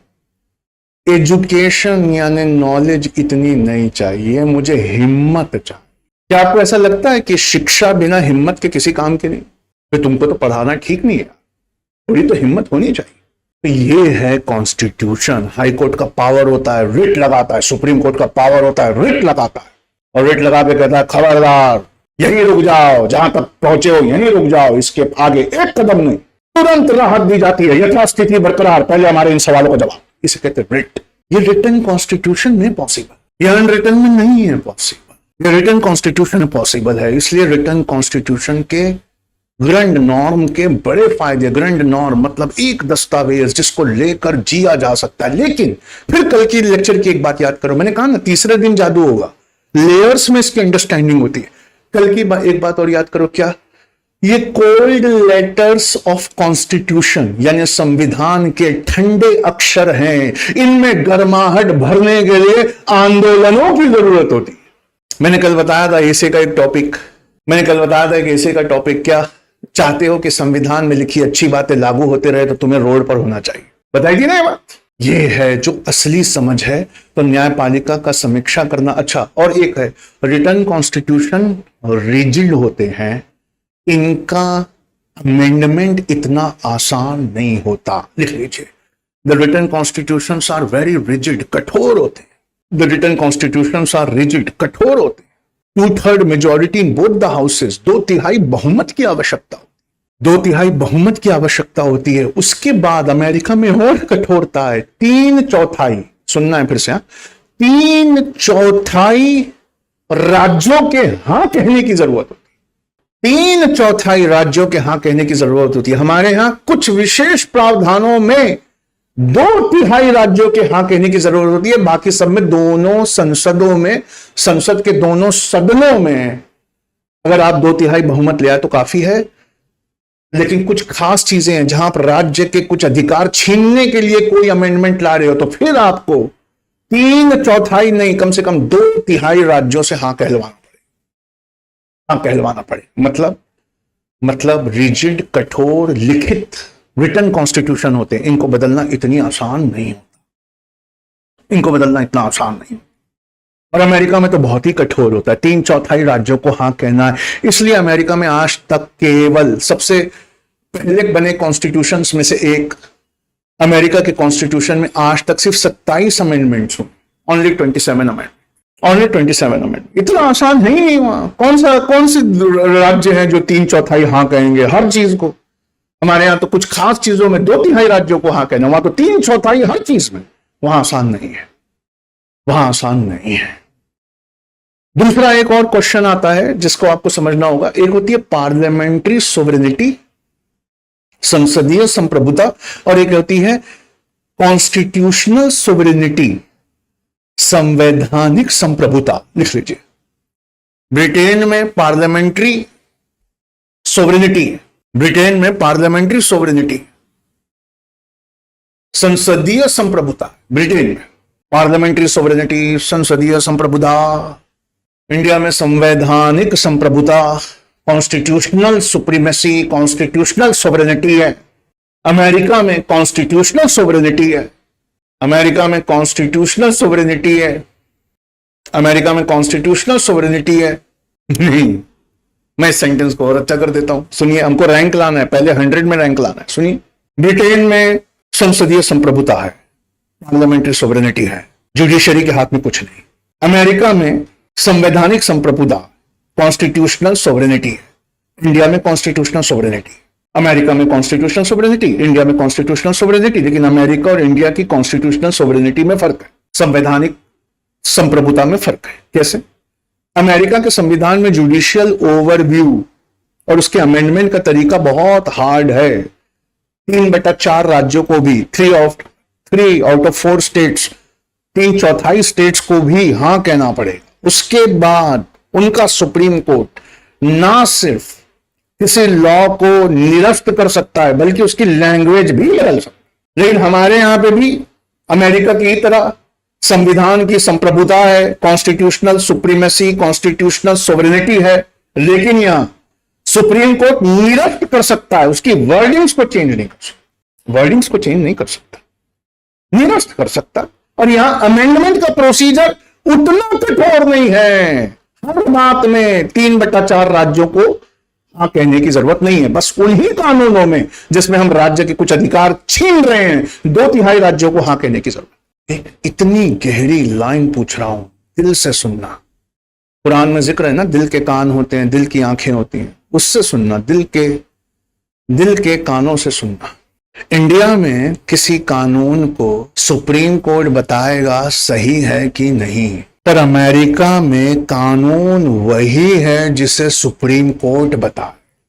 एजुकेशन यानी नॉलेज इतनी नहीं चाहिए, मुझे हिम्मत चाहिए। क्या आपको ऐसा लगता है कि शिक्षा बिना हिम्मत के किसी काम की नहीं? तो तुमको तो पढ़ाना ठीक नहीं है, थोड़ी तो हिम्मत होनी चाहिए। तो ये है कॉन्स्टिट्यूशन। हाई कोर्ट का पावर होता है, रिट लगाता है। सुप्रीम कोर्ट का पावर होता है, रिट लगाता है, और रिट लगा के कहता है खबरदार यहीं रुक जाओ, जहां तक पहुंचे हो यहीं रुक जाओ, इसके आगे एक कदम नहीं। तुरंत राहत दी जाती है, यथास्थिति बरकरार, पहले हमारे इन सवालों का जवाब। इसे कहते हैं रिट। ये रिटन कॉन्स्टिट्यूशन में पॉसिबल, ये अनरिटन में नहीं है पॉसिबल। ये रिटन कॉन्स्टिट्यूशन में पॉसिबल है। इसलिए रिटन कॉन्स्टिट्यूशन के ग्रैंड नॉर्म के बड़े फायदे। ग्रैंड नॉर्म मतलब एक दस्तावेज जिसको लेकर जिया जा सकता है। लेकिन फिर कल की लेक्चर की एक बात याद करो, मैंने कहा ना तीसरे दिन जादू होगा, लेयर्स में इसकी अंडरस्टैंडिंग होती है। कल की एक बात और याद करो, क्या? ये कोल्ड लेटर्स ऑफ कॉन्स्टिट्यूशन यानी संविधान के ठंडे अक्षर हैं। इनमें गर्माहट भरने के लिए आंदोलनों की जरूरत होती है। मैंने कल बताया था ऐसे का एक टॉपिक, क्या चाहते हो कि संविधान में लिखी अच्छी बातें लागू होते रहे तो तुम्हें रोड पर होना चाहिए। बताई थी ना ये बात? ये है जो असली समझ है। तो न्यायपालिका का समीक्षा करना अच्छा। और एक है रिटन कॉन्स्टिट्यूशन रिजिड होते हैं, इनका अमेंडमेंट इतना आसान नहीं होता। लिख लीजिए, the written constitutions are very rigid, कठोर होते हैं। The written constitutions are rigid, कठोर होते हैं। 2/3 majority in both the houses, 2/3 बहुमत की आवश्यकता, 2/3 बहुमत की आवश्यकता होती है। उसके बाद अमेरिका में और कठोरता है, 3/4, सुनना है फिर से, 3/4 राज्यों के हां कहने की जरूरत होती है। 3/4 राज्यों के हां कहने की जरूरत होती है। हमारे यहां कुछ विशेष प्रावधानों में 2/3 राज्यों के हां कहने की जरूरत होती है। बाकी सब में दोनों संसदों में, संसद के दोनों सदनों में अगर आप 2/3 बहुमत ले आए तो काफी है। लेकिन कुछ खास चीजें हैं जहां पर राज्य के कुछ अधिकार छीनने के लिए कोई अमेंडमेंट ला रहे हो तो फिर आपको 3/4 नहीं, कम से कम 2/3 राज्यों से हां कहलवाना पड़े। मतलब रिजिड, कठोर, लिखित रिटन कॉन्स्टिट्यूशन होते हैं। इनको बदलना इतनी आसान नहीं होता, इनको बदलना इतना आसान नहीं। और अमेरिका में तो बहुत ही कठोर होता है, 3/4 राज्यों को हां कहना है। इसलिए अमेरिका में आज तक केवल सबसे पहले बने कॉन्स्टिट्यूशंस में से एक, अमेरिका के कॉन्स्टिट्यूशन में आज तक सिर्फ 27 अमेंडमेंट्स हुए, ओनली 27 अमेंडमेंट। इतना आसान है ही नहीं। वहां कौन से राज्य हैं जो 3/4 हां कहेंगे हर चीज को? हमारे यहां तो कुछ खास चीजों में 2/3 राज्यों को हां कहना, वहां तो 3/4 हर चीज में। वहां आसान नहीं है, वहां आसान नहीं है। दूसरा एक और क्वेश्चन आता है जिसको आपको समझना होगा। एक होती है पार्लियामेंट्री सोवरेनिटी, संसदीय संप्रभुता, और एक होती है कॉन्स्टिट्यूशनल सोवरेनिटी, संवैधानिक संप्रभुता। लिख लीजिए, ब्रिटेन में पार्लियामेंट्री सोवरेनिटी, संसदीय संप्रभुता ब्रिटेन में, पार्लियामेंट्री सोवरेनिटी, संसदीय संप्रभुता। इंडिया में संवैधानिक संप्रभुता, कॉन्स्टिट्यूशनल सुप्रीमेसी, कॉन्स्टिट्यूशनल सोवरेनिटी है। अमेरिका में कॉन्स्टिट्यूशनल सोवरेनिटी है। अमेरिका में कॉन्स्टिट्यूशनल सोवरेनिटी है। अमेरिका में कॉन्स्टिट्यूशनल सोवरेनिटी है। नहीं, मैं इस सेंटेंस को और अच्छा कर देता हूं, सुनिए। हमको रैंक लाना है, पहले 100 में रैंक लाना है। सुनिए, ब्रिटेन में संसदीय संप्रभुता है, पार्लियामेंट्री सोवरेनिटी है, जुडिशरी के हाथ में कुछ नहीं। अमेरिका में संवैधानिक संप्रभुता, कॉन्स्टिट्यूशनल सोवरेनिटी है। इंडिया में कॉन्स्टिट्यूशनल सोवरेनिटी, अमेरिका में कॉन्स्टिट्यूशनल सोवरेनिटी, इंडिया में कॉन्स्टिट्यूशनल सोवरेनिटी। लेकिन अमेरिका और इंडिया की कॉन्स्टिट्यूशनल सोवरेनिटी में फर्क है, संवैधानिक संप्रभुता में फर्क है। कैसे? अमेरिका के संविधान में जुडिशियल ओवरव्यू और उसके अमेंडमेंट का तरीका बहुत हार्ड है। 3/4 राज्यों को भी, 3 आउट ऑफ 4 स्टेट्स, 3/4 स्टेट्स को भी हां कहना पड़ेगा। उसके बाद उनका सुप्रीम कोर्ट ना सिर्फ किसी लॉ को निरस्त कर सकता है बल्कि उसकी लैंग्वेज भी बदल सकता है। लेकिन हमारे यहां पे भी अमेरिका की तरह संविधान की संप्रभुता है, कॉन्स्टिट्यूशनल सुप्रीमेसी, कॉन्स्टिट्यूशनल सोवरेनिटी है, लेकिन यहां सुप्रीम कोर्ट निरस्त कर सकता है, उसकी वर्डिंग्स को चेंज नहीं कर सकता, वर्डिंग्स को चेंज नहीं कर सकता, निरस्त कर सकता। और यहां अमेंडमेंट का प्रोसीजर उतना कठोर नहीं है। हर बात में 3/4 राज्यों को हाँ कहने की जरूरत नहीं है। बस उन्हीं कानूनों में जिसमें हम राज्य के कुछ अधिकार छीन रहे हैं, 2/3 राज्यों को हाँ कहने की जरूरत। एक इतनी गहरी लाइन पूछ रहा हूं, दिल से सुनना। कुरान में जिक्र है ना, दिल के कान होते हैं, दिल की आंखें होती हैं, उससे सुनना, दिल के कानों से सुनना। इंडिया में किसी कानून को सुप्रीम कोर्ट बताएगा सही है कि नहीं, पर अमेरिका में कानून वही है जिसे सुप्रीम कोर्ट बताए।